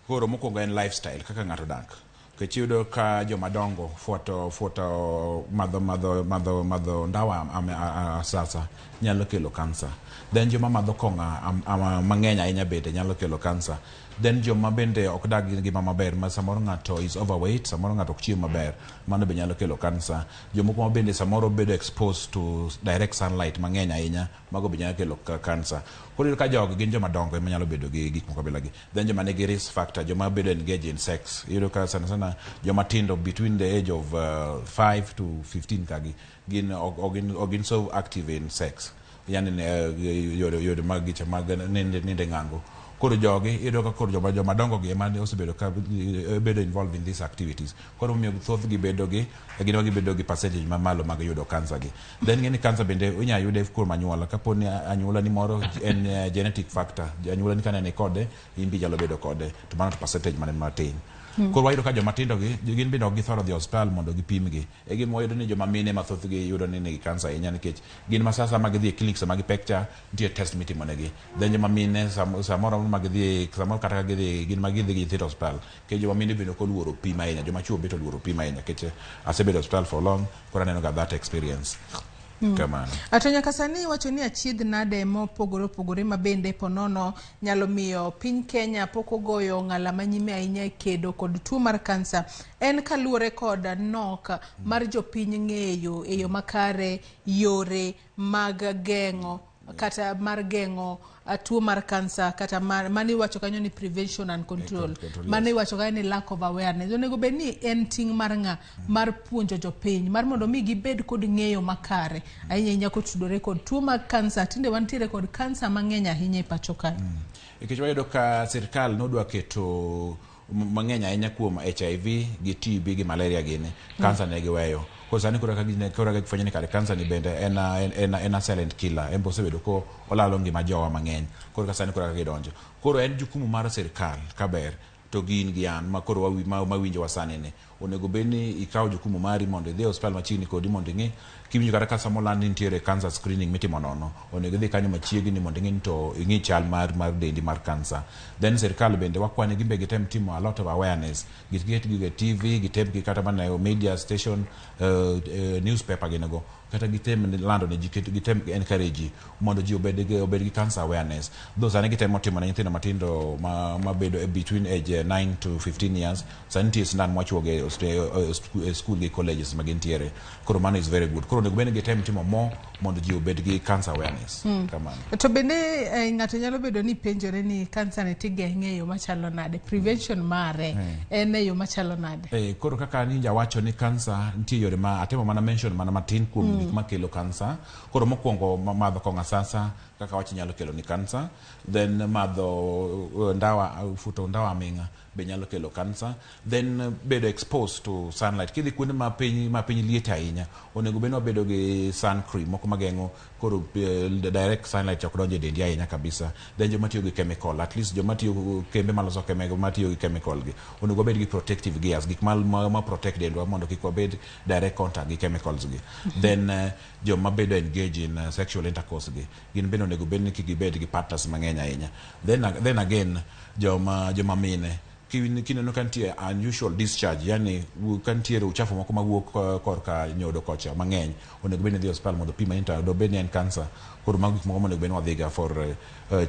Koro mokwongo en lifestyle kaka ng'ato dak. Kechiudo ka joma dongo fuoto madho ndawa sasa nyalo kelo Kansa. Then joma madho kong'a mang'eny ahinya bende nyalo kelo Kansa. Then joma bende ok dag gima maber, ma samoro ng'ato is overweight, samoro ng'ato ok chiemo maber, mano be nyalo kelo Kansa. Jomoko bende samoro bedo exposed to direct sunlight mang'eny ahinya, mago be nyalo kelo Kansa. Koro ka jogo gin joma dongo ema nyalo bedo gi gik moko bilagi. Then joma nigi risk factor, joma bedo engaged in sex. Yudo ka sana joma tindo between the age of 5 to 15 kagi gin so active in sex. Yani yode magicha mag ninde ng'ango. Koro jogi yudo ka koro joma dongo gi ema osebedo ka bedo involved in these activities. Koro miyo thoth gi bedo gi gibedo gi percentage mamalo mag yudo Kansa gi. Then ng'eni Kansa bende inya yude kuom anyuola. Kaponi anyuola ni moro en genetic factor, anyuola ni kana ne kode imbi jalo bedo kode, to mano percentage mane matin. Koro wayudo ka joma tindo gi gin bende ok githoro dhi hospital mondo gipimgi. E gima wayudo ni joma mine mathoth gi yudo ni nigi kansa ahinya nikech gin masasa ma gidhi e clinic sama gi pecture nitie test mitimo negi. Then joma mine samoro ma gidhi samoro kata ka gidhi gin ma gidhi gi nyithindo hospital. Ke joma mine bende ko luoro pim ahinya, joma chuo bende luoro pim ahinya nikech asebedo hospital for long, koro aneno ga that experience. Kamano. Ato nyaka sani wacho ni achiedh nade mopogore ma bende ponono nyalo miyo piny Kenya pok ogoyo ng'ala manyime ahinya kedo kod tuo mar kansa. En kaluwore kod nok mar jopiny ng'eyo e yo makare yore mag geng'o kata mar geng'o tuo mar kansa kata mani wacho kanyo ni prevention and control. Mani wacho kanyo ni lack of awareness. Onego bed ni en ting' mar ng'a mar puonjo jopiny mar mondo mi gibed kod ng'eyo makare ahinya kotudore kod tuo mar kansa. Tinde wantiere kod kansa mang'eny ahinya e pacho kae. Nikech wayudo ka sirkal nodwa keto mang'eny ahinya kuom HIV gi TB gi malaria gini, kansa ne giweyo. Koro sani koro ka gifwenyo ni kare kansa ni bende en a silent killer, en bosebedo ko olalo ngima jowa mang'eny. Koro ka sani koro ka gidonjo. Koro en jukumu mar sirkal kaber to gin gi an ma koro mawinjo wasani ni onego bed ni ikawo jukumu mari mondo idhi hospital machiegni kodi mondo ing'i kiwinjo kata ka samo land nitiere cancer screening mitimo nono, onego idhi kanyo machiegni mondo ing'i to ing'i chal mar dendi mar kansa. Then sirkal bende wakwani gimbe gitem timo a lot of awareness, giket gi TV, gitem gi kata mana media station, newspaper ginego kata gitem lando ne gitem encourage mondo ji obed gi cancer awareness. Those ane gitem timo na nyithindo matindo ma bedo between age 9 to 15 years. Sanitie sindan mwachuoge school gi colleges magintiere. Koro mano is very good. Koro nego bende gitem timo mo mondo ji obed gi cancer awareness. Kamano. To bende ng'ato nyalo bedo ni penjore ni kansa ne tigeng'e yo machalo nade, prevention mare en yo machalo nade. Koro kaka ninja wacho ni kansa nitie yore ma atemo mana mention mana matin kuom gik makelo kansa. Koro mokwongo madho kong'a sasa kaka wachi nyalo kelo ni kansa. Then madho futo ndawa minga be nyalo kelo kansa. Then bedo exposed to sunlight. Kidhi kuonde ma piny liet ahinya, onego bed ni wabedo gi sun cream moko mageng'o koro direct sunlight ok donjo e dendi ahinya kabisa. Then joma tiyo gi chemical, at least joma tiyo kembe maloso chemical ma tiyo gi chemical gi, onego bed gi protective gears, gik ma protect dendwa mondo kik wabed direct contact gi chemicals gi. Then joma bedo engage in sexual intercourse gi, gin bende onego bed ni kik gibed gi partners mang'eny ahinya. Then again joma mine kineno kantie unusual discharge, yani kantiere uchafu moko mawuok korka nyodo kocha mang'eny, onego bed ni dhi hospital mondo pima do bed ni en kansa. Koro mago gik moko monego bed ni wadhiga for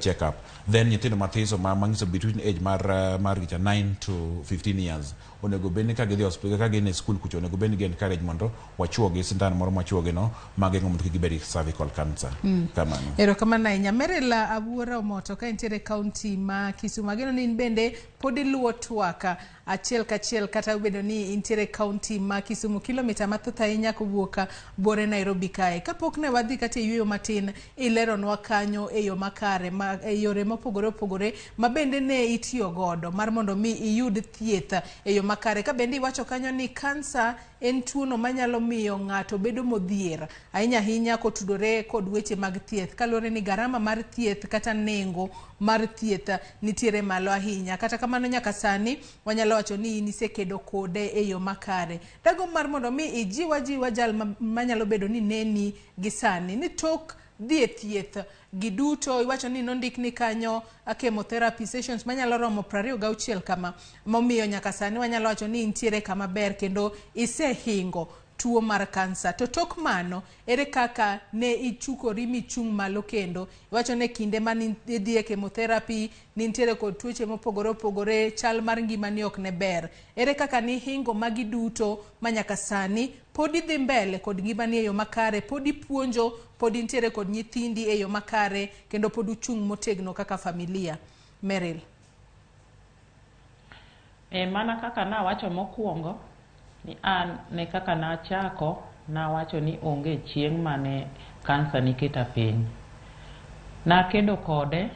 check up. Then nyithindo mathiso manyiso between age mar 9 to 15 years, onego bed ni ka gidhi hospital ka gin e school kucho, onego bed ni gi encourage mondo wachuogi sindan moro machuogi no mageng'o mondo kik gibed cervical cancer. Kamano. Erokamano ahinya. Merila Abuora Omoto ka entiere kaunti ma Kisumu. Ageno ni bende pod iluwo TWAK achiel kachiel kata bedo ni intiere kaunti ma Kisumu, kilomita mathoth ahinya kowuok bore Nairobi kae. Kapok ne wadhi kata yweyo matin, ileronwa kanyo e yo makare e yore mopogore opogore ma bende ne itiyo godo mar mondo mi iyud thieth e yo makare. Ka bende iwacho kanyo ni kansa en tuono manyalo miyo ng'ato bedo modhier ahinya kotudore kod weche mag thieth, kaluwore ni garama mar thieth kata nengo mar thieth nitiere malo ahinya. Kata kamano nyaka sani wanyalo wacho ni nisekedo kode e yo makare. Dago mar mondo mi ijiwa jal manyalo bedo ni neni gi sani ni tok dhi e thieth giduto, iwacho ni nondik ni kanyo chemotherapy sessions manyalo romo 26 kama, momiyo nyaka sani wanyalo wacho ni intiere kama ber kendo isehingo tuo mar kansa. To tok mano, ere kaka ne ichukori michung' malo kendo iwacho ne kinde mani idhi e chemotherapy nintiere kod tuoche mopogore opogore, chal mar ngima ni ok ne ber. Ere kaka ni hingo magi duto manyaka sani pod idhi mbele kod ngima ni e yo makare, pod ipuonjo, pod intiere kod nyithindi e yo makare, kendo pod uchung' motegno kaka familia. Meril. Mana kaka na wacho mokwongo ni an ne kaka na chako na wacho ni onge chieng' mane kansa niketa piny. Na kedo kode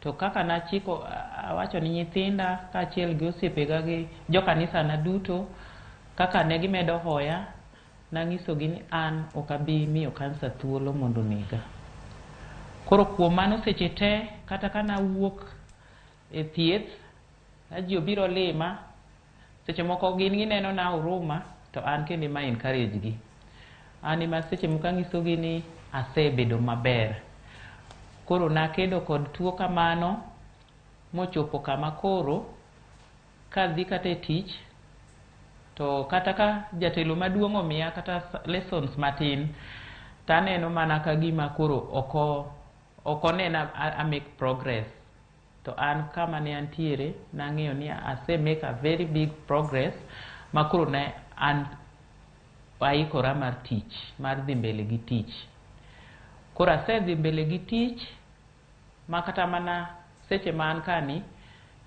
to kaka na chiko wacho ni nyithinda kaachiel gi osiepega gi jokanisa na duto kaka ne gimedo hoya, nang'isogi ni an ok abi miyo kansa thuolo mondo nega. Koro kuom mano seche te kata kana wuok e thieth ji obiro lima seche moko gin gineno na huruma to an kende ma encourage gi. Ani ma seche moko anyisogi ni asebedo maber. Koro nakedo kod tuo kamano mochopo kama koro kadhi kata e tich to kata ka jatelo maduong' omiya kata lessons matin taneno mana ka gima koro oko nena I make progress. To an kama ne antiere nang'eyo ni ase make a very big progress makoro ne an aikora mar tich, mar dhi mbele gi tich. Koro ase dhi mbele gi tich makata mana seche man kani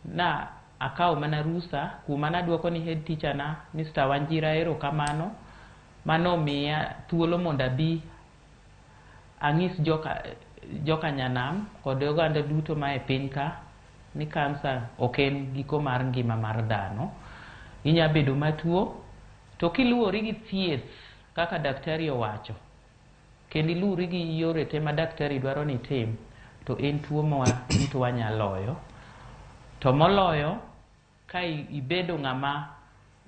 na akaw mana rusa kuma naduoko ni head teacher na Mr. Wanjira erokamano mano miya thuolo mondo abi ang'is joka nyanam kod oganda duto ma e piny ka ni kansa ok en giko mar ngima mar dhano. Inya bedo matuo to kiluwori gi thieth kaka daktari owacho kendo iluwori gi yore te ma daktari dwaro ni tim to en tuo ma wanyaloyo. To moloyo ka ibedo ng'ama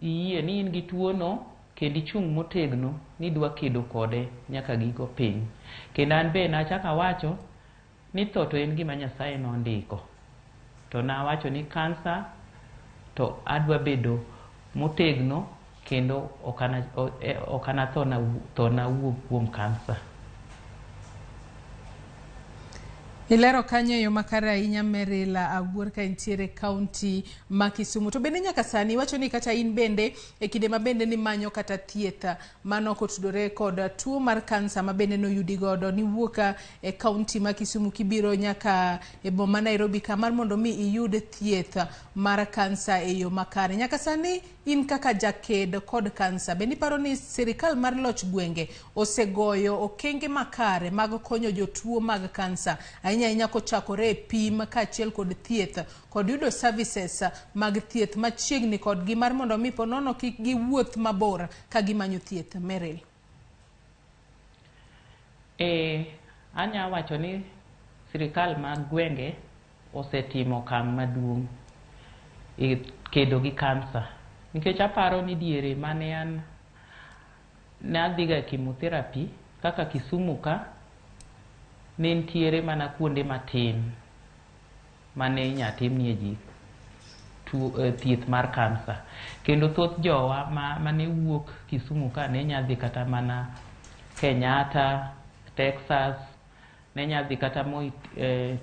iyie ni in gi tuo no kendo ichung' motegno ni dwa kedo kode nyaka giko piny. Kendo an be nachaka wacho ni tho to en gima Nyasaye nondiko. To nawacho ni kansa to adwa bedo motegno kendo okana tho na wuok kuom kansa. Ilero kanyo yo makare ahinya Merila Awuor ka intiere kaunti ma Kisumu. To bende nyaka sani wacho ni kata in bende e kinde ma bende ni manyo kata thietha mano kotudore kod tuo mar kansa ma bende no yudi godo ni wuoka e kaunti ma Kisumu kibiro nyaka e boma Nairobi ka mar mondo mi iyud thietha mar kansa e yo makare. Nyaka sani in kaka jaked kod kansa bende paro ni sirikal mar loch gwenge osegoyo okenge makare mag konyo jotuo mag kansa ahinya kochakore e pim kaachiel kod thieth kod yudo services mag thieth machiegni kod gi mar mondo mi ponono kik giwuoth mabor ka gimanyo thieth. Meril. Anya wacho ni sirikal mag gwenge osetimo okang' maduong' e kedo gi kansa. Nikech aparo ni diere mane an nadhiga chemotherapy kaka Kisumu ka ne ntiere mana kuonde matin mane inyatimnie ji thieth mar kansa. Kendo thoth jowa mane wuok Kisumu ka ne nyadhi kata mana Kenyatta, Texas, ne nyadhi kata Moi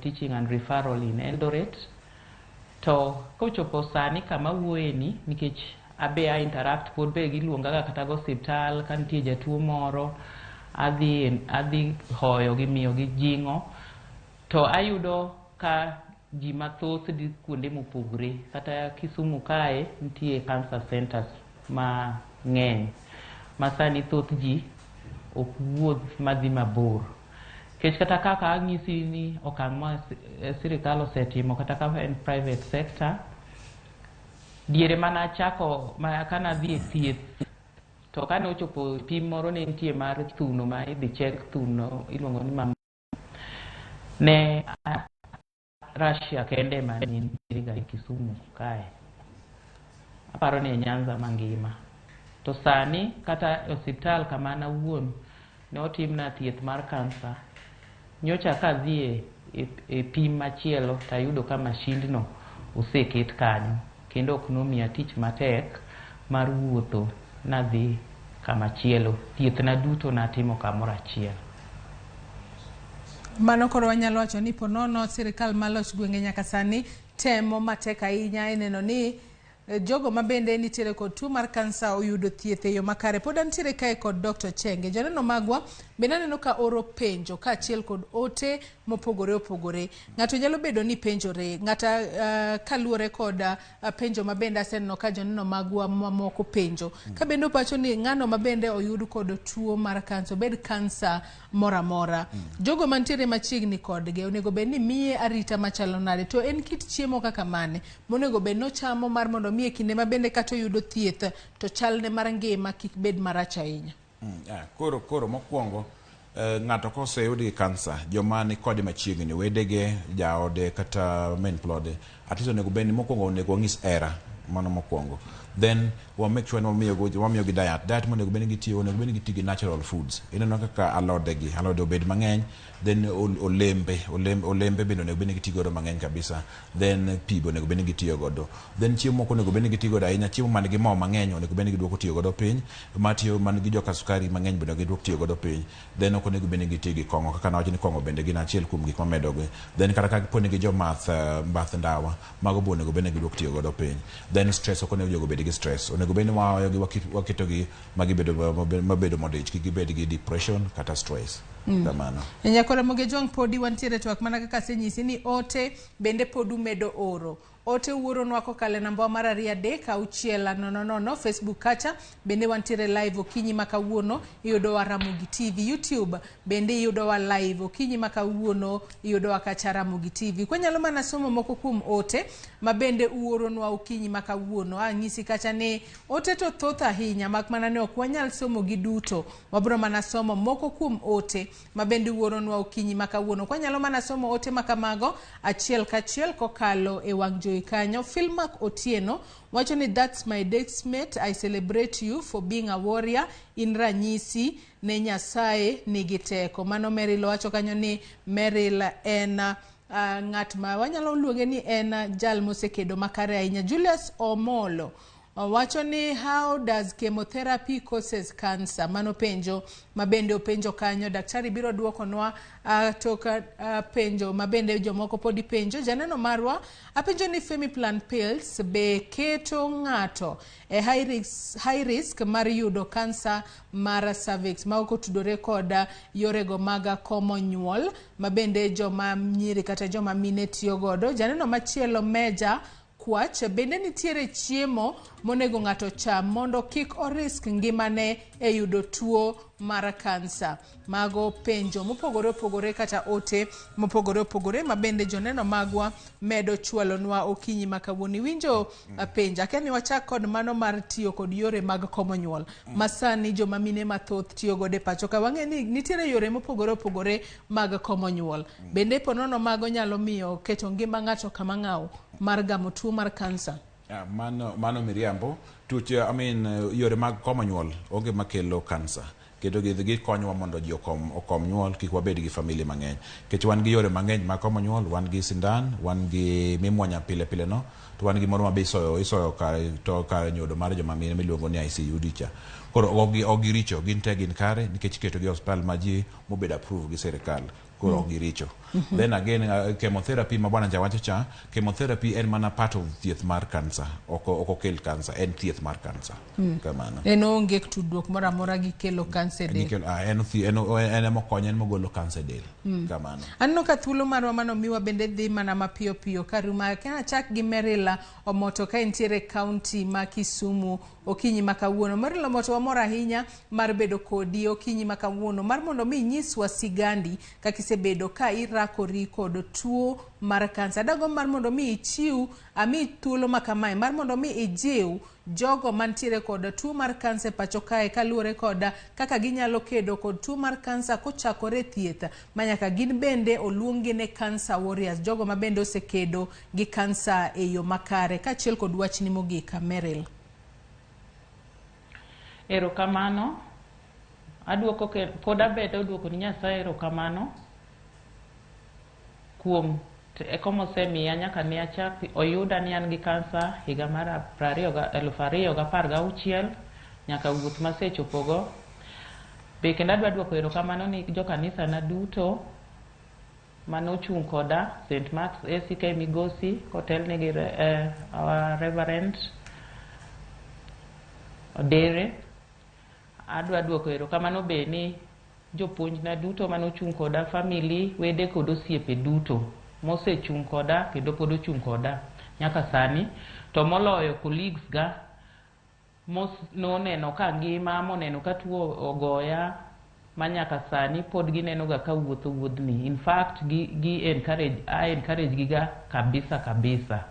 teaching and referral in Eldoret. To kochopo sani kama wuoyeni nikech abe a interact pod be giluonga kata go hospital ka nitie jatuo moro adhi hoyo gi miyo gi jingo to ayudo ka ji mathoth di kuonde mopogre kata Kisumu kae nitie cancer centers ma ng'eny ma sani thoth ji ok wuoth madhi mabor. Kech kata kaka ang'isi ni okang' ma sirikal osetimo kata kaka en private sector diere mana chako kana dhi e thieth to kane ochopo pim moro ne nitie mar thuno ma idhi check thuno iluongo ni mam ne Russia kende ma nitie ga Kisumu kae aparo ni Nyanza mangima. To sani kata hospital kama na wuon ne otimna thieth mar kansa nyocha kadhi e pim machielo tayudo ka mashindno oseket kanyo kendo ok nomiya tich matek mar wuotho nadhi kamachielo. Thieth na duto natimo kamoro achiel. Mano koro wanyalo wacho ni ponono sirikal maloch gwenge nyaka sani temo matek ahinya neno ni jogo mabende nitiere kod tuo mar kansa oyudo thieth e yo makare. Pod antiere kae kod Dr. Chenge. Joneno magwa bende neno ka oro penjo kaachiel kod ote mopogore opogore. Ng'ato nyalo bedo ni penjore ng'ata kaluore kod penjo mabende aseneno ka joneno magwa mamoko penjo ka bende opacho ni ng'ano mabende oyud kod tuo mar kansa bed kansa moramora jogo mantiere machiegni kodgi onego bed ni miye arita machalo nade to en kit chiemo kaka mane monego bed no chamo mar mondo miye kinde mabende kata yudo thieth to chalne mar ngima kik bed marach ahinya. Koro mokwongo ng'ato koseyudi kansa joma ni kode machiegni wedege jaode kata menplode atiso nego beni mokwongo nego ng'is era mano mokwongo. then we'll make sure wamiyo gi diet monego bed ni gitiyo, onego bed ni gitiyo gi natural foods. Ineno kaka alode obed mang'eny, then olembe bende onego bed ni gitiyo godo mang'eny kabisa, then pi bende onego bed ni gitiyo godo, then chiemo moko onego bed ni gitiyo godo ahinya, chiemo man gi mo mang'eny onego bed ni giduoko tiyo godo piny, man gi joka sukari mang'eny bende giduoko tiyo godo piny, then ok onego bed ni gitiyo gi kong'o, kaka nawacho ni kong'o bende gin achiel kuom gik mamedogi, then kata ka poni gi jo bath ndawa, mago be onego bed ni giduoko tiyo godo piny, then stress ok onego bed gi stress, onego bed ni waketogi mabedo modich, kik gibed gi depression kata stress. Kamano. Nyakora Ramogi Jong podi wantiere twak mana kaka senyisi ni ote bende podu medo oro. Ote uoro nwako kale namba mar 3-6-000 Facebook kacha bende wantiere live okinyi makawuono iyudo wa Ramogi TV, YouTube bende iyudo wa live okinyi makawuono iyudo wa kacha Ramogi TV. Kwanyalo mana somo moko kuom ote mabende uoro nwa okinyi makawuono. Ang'isi kacha ni ote to thoth ahinya mak mana ne ok wanyal somo gi duto. Wabro mana somo moko kuom ote mabende uoro nwa okinyi makawuono. Kwanyalo mana somo ote makamago achiel kachiel kokalo e wang' jowi kanyo. Filmak Otieno wacho ni that's my datemate, I celebrate you for being a warrior, in ranyisi ne Nyasaye nigi teko. Mano Meryl wacho kanyo ni Meryl en ng'at ma wanyalo luonge ni en jal mosekedo makare ahinya. Julius Omolo wacho ni how does chemotherapy causes cancer? Mano penjo mabende openjo kanyo, daktari biro duoko nwa toka penjo mabende jomoko podi penjo. Janeno marwa apenjo ni Femiplan pills be keto ng'ato e high risk mar yudo kansa mar cervix ma ok otudore koda yorego mag komo nyuol mabende joma nyiri kata joma mine tiyo godo. Janeno machielo Meja Kwach bende nitiere chiemo monego ng'ato cham mondo kik orisk ngimane e yudo tuo mar kansa. Mago penjo mopogore opogore kata ote mopogore opogore mabende joneno magwa medo chwalonwa okinyi makawuono. Winjo penja keni wachak kod mano mar tiyo kod yore mag komo nyuol masani joma mine mathoth tiyo gode pacho ka wang'e ni nitiere yore mopogore opogore mag komo nyuol. Bende ponono mago nyalo miyo keto ngima ng'ato kama ng'aw mar gamo tuo mar kansa. Mano miriambo. Yore mag komo nyuol onge makelo kansa. Kedo gi konyowa mondo ji okom nyuol, kik wabed gi familia mang'eny. Kech wan gi yore mang'eny mag komo nyuol, wan gi sindan, wan gi mimuonya pile pile no, to wan gi moro mabe isoyo kar nyodo mar joma mine miluongo ni ICU dicha. Koro ogi richo, gin te gin kare nikech keto gi hospital ma ji mobedo approve gi serikal. Koro ogi richo. Then again chemotherapy ma bwana jawacho cha, chemotherapy en mana part of thieth mar kansa, ok okel kansa, en thieth mar kansa. Kamano. En onge tudruok moro amora gi kelo kansa e del. En mokonyo, en mogolo kansa e del. Kamano. Anno ka thuolo marwa mano miwa bende dhi mana mapiyo piyo karuma kana chak gi Meryl Omoto ka entiere county ma Kisumu okinyi makawuono. Meryl Omoto wamor ahinya mar bedo kodi okinyi makawuono mar mondo mi nyiswa sigandi kakisebedo ka irakori kod tuo mar kansa. Dago mar mondo mi ichiw ami thuolo makamae mar mondo mi ijiw jogo mantiere kod tuo mar kansa pacho kae kaluore kod kaka ginyalo kedo kod tuo mar kansa kochakore thieth manyaka gin bende oluongi ne cancer warriors, jogo ma bende osekedo gi kansa e yo makare. Kachiel kod wachni mogika Meryl. Erokamano. Aduoko pod abedo duoko ni Nyasaye erokamano kuom komosemiya nyaka ne achak oyuda ni an gi kansa higa mar 2016 nyaka wuoth masechopogo. Be kendo adwa duoko erokamano ni jo kanisa na duto manochung' koda St. Mark's ACK Migosi hotel nigi our Reverend Odere. Adwa duoko erokamano be ni jopuonj na duto manochung' koda, family, wede kod osiepe duto mosechung' koda kendo pod ochung' koda nyaka sani, to moloyo colleagues ga noneno ka ngima, moneno ka tuo ogoya manyaka sani pod gineno ga ka wuodhni. In fact gi encourage giga kabisa.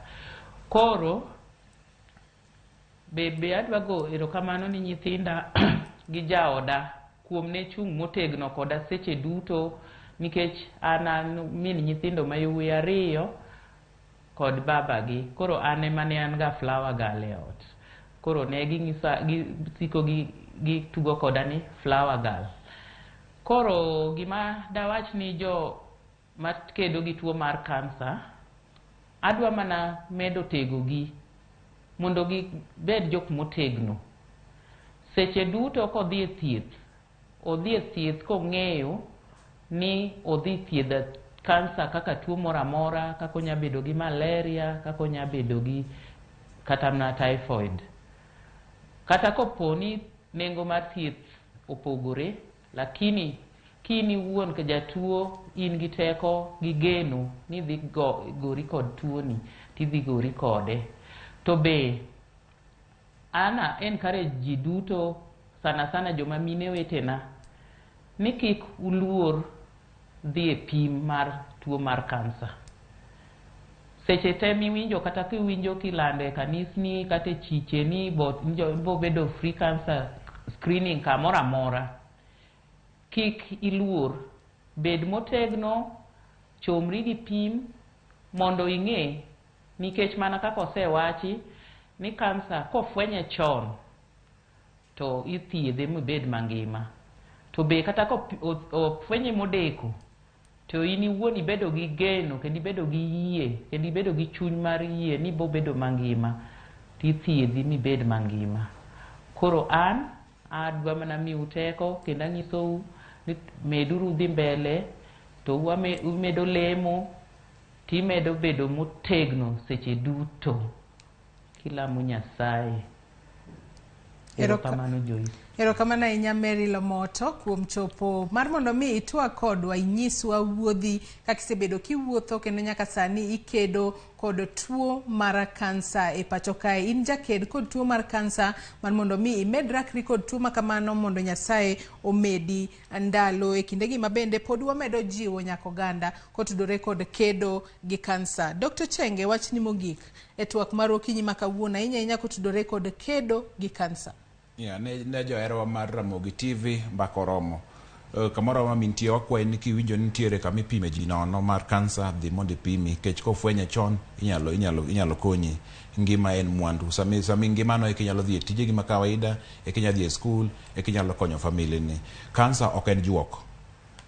Koro be adwa go erokamano ni nyithinda gi jaoda kuom ne chung' motegno koda seche duto, nikech an min nyithindo ma yawuoyi 2 kod babagi. Koro an ema ne an ga flower girl e ot. koro ne gisiko gi tugo koda ni flower girl. Koro gima dawach ni jo makedo gi tuo mar kansa, adwa mana medo tego gi mondo gi bed jok motegno. Seche duto kodhi e thieth kong'eyo ni odhi thiedho kansa kaka tuo moro amora, kaka onya bedo gi malaria, kaka onya bedo gi kata na typhoid. Kata koponi nengo mar thieth opogore, lakini kini wuon ka jatuo in gi teko gi geno ni dhi gori kod tuo ni, tidhi gori kode. To be ana encourage ji duto, sana joma mine wetena, ni kik uluor dhi e pim mar tuo mar kansa. Seche te miwinjo kata kiwinjo kilande kanisni kata chiche ni bo bedo free cancer screening kamora amora, kik iluor, bed motegno, chomri gi pim mondo ing'e, nikech mana kaka osewachi ni kansa kofwenye chon to ithiedhe mibed mangima. To be kata kofwenye modeko to in iwuon ibedo gi geno, kendo ibedo gi yie, kendo ibedo gi chuny mar yie ni bo bedo mangima, tithiedhi mibed mangima. Koro an adwa mana miu teko, kendo anyisou ni meduru dhi mbele, to umedo lemo, timedo bedo motegno seche duto. Kilamo Nyasaye. Erokamano Joyce. Erokamano ahinya Mary Lomoto kuom chopo mar mondo mi itwa kodwa, inyiswa wuodhi kaka isebedo kiwuotho kendo nyaka sani ikedo kod tuo mar kansa e pacho kae. In jaked kod tuo mar kansa mar mondo mi imed rakri kod tuo makamano mondo Nyasaye omedi ndalo e kindegi mabende pod wamedo jiwo nyako ganda kotudore kod kedo gi kansa. Dr. Chenge, wachni mogik e twak mar okinyi makawuono inya kotudore kod kedo gi kansa. Ne johero mar Ramogi TV mbako romo. Kamoro ma mintie wakwayi ni kiwinjo nitiere kama ipime ji nono mar kansa, dhi mondo ipimi, kech kofwenye chon inyalo konyi. Ngima en mwandu. Sami ngimano inyalo dhi e tijegi ma kawaida, inyalo dhi e skul, inyalo konyo famili ni. Kansa ok en juok.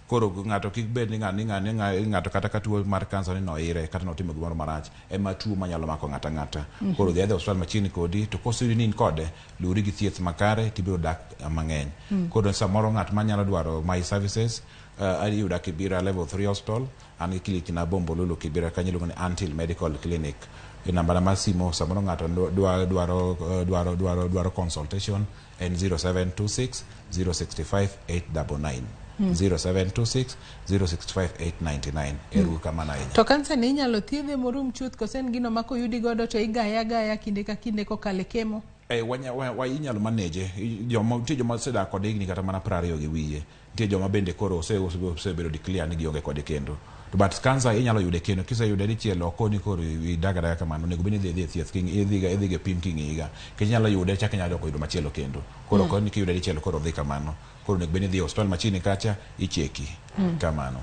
Koro ng'ato kik bed ni ng'ato kata ka tuo mar kansa ni noire kata notimo gimoro marach, ema tuo manyalo mako ng'ata. Koro dhi e hospital machiegni kodi, to koseyudi ni in kode, luri gi thieth makare tibiro dak mang'eny. Koro samoro ng'at manyalo dwaro my services, ayuda Kibera level 3 hospital, an gi clinic na Bombolulu Kibera kanyo iluongo ni Until Medical Clinic. E namba mar simo samoro ng'ato dwaro consultation en 0726 065 899. 0726 065 899. Eru kamana inya. To kansa ni inyalo thiedhe morum chuth kosen gino mako yudi godo to igaya kinde ka kinde kokale kemo. Inyalo manage. Joma sedak kod higni kata mana 20 gi wiye. Nitie joma bende koro osebedo declare ni gionge kode kendo. To but kansa inyalo yude kendo, kiseyude dichiel okoni koro idaga kamano, nego bende dhi thieth idhi ge pim king'iga. Kinyalo yude chak inyalo yudo machielo kendo. Koro koni kiyude dichiel koro dhi kamano. Koro nego bende dhi hospital machiegni kacha icheki kamano.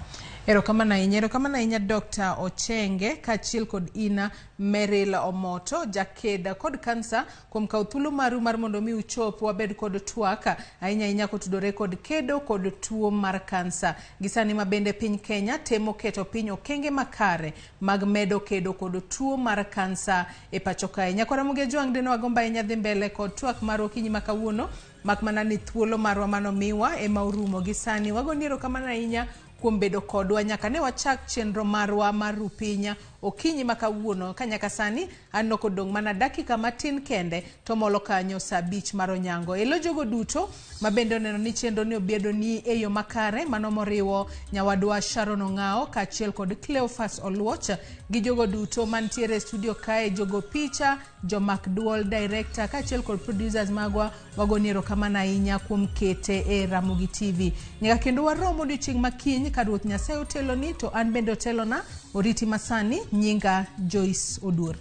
Erokamano ahinya Dr. Ochenge kachiel kod ina Meryl Omoto, jakeda kod kansa, kuom kawo thuolo maru mar mondo mi uchop wabed kod twaka ahinya kotudore kod kedo kod tuo mar kansa. Gisani mabende piny Kenya temo keto piny okenge makare mag medo kedo kod tuo mar kansa e pacho kae. Nyakora muge jwang' deno wagomba ahinya dhi mbele kod twak mar okinyi makawuono, makmana ni thuolo marwa mano miwa ema urumo. Gisani wagoni erokamano ahinya kuom bedo kodwa nyaka ne wachak chenro marwa mar rupinya okinyi makawuono. Ka nyaka sani an nokodong' mana dakika matin kende to molo kanyo saa 5 mar onyango. Elo jogo duto mabende oneno ni chenro ni obiedo ni e yo makare, mano moriwo nyawadwa Sharon Ong'ao kachiel kod Cleophas Oluoch gi jogo duto mantiere studio kae, jogo picha, jomak duol, director kachiel kod producers magwa. Wagoni erokamano ahinya kuom kete e Ramogi TV. Nyaka kendo waromo odiochieng' makiny ka Ruoth Nyasaye otelo ni, to an bende otelona. Oriti masani, nyinga Joyce Oduor.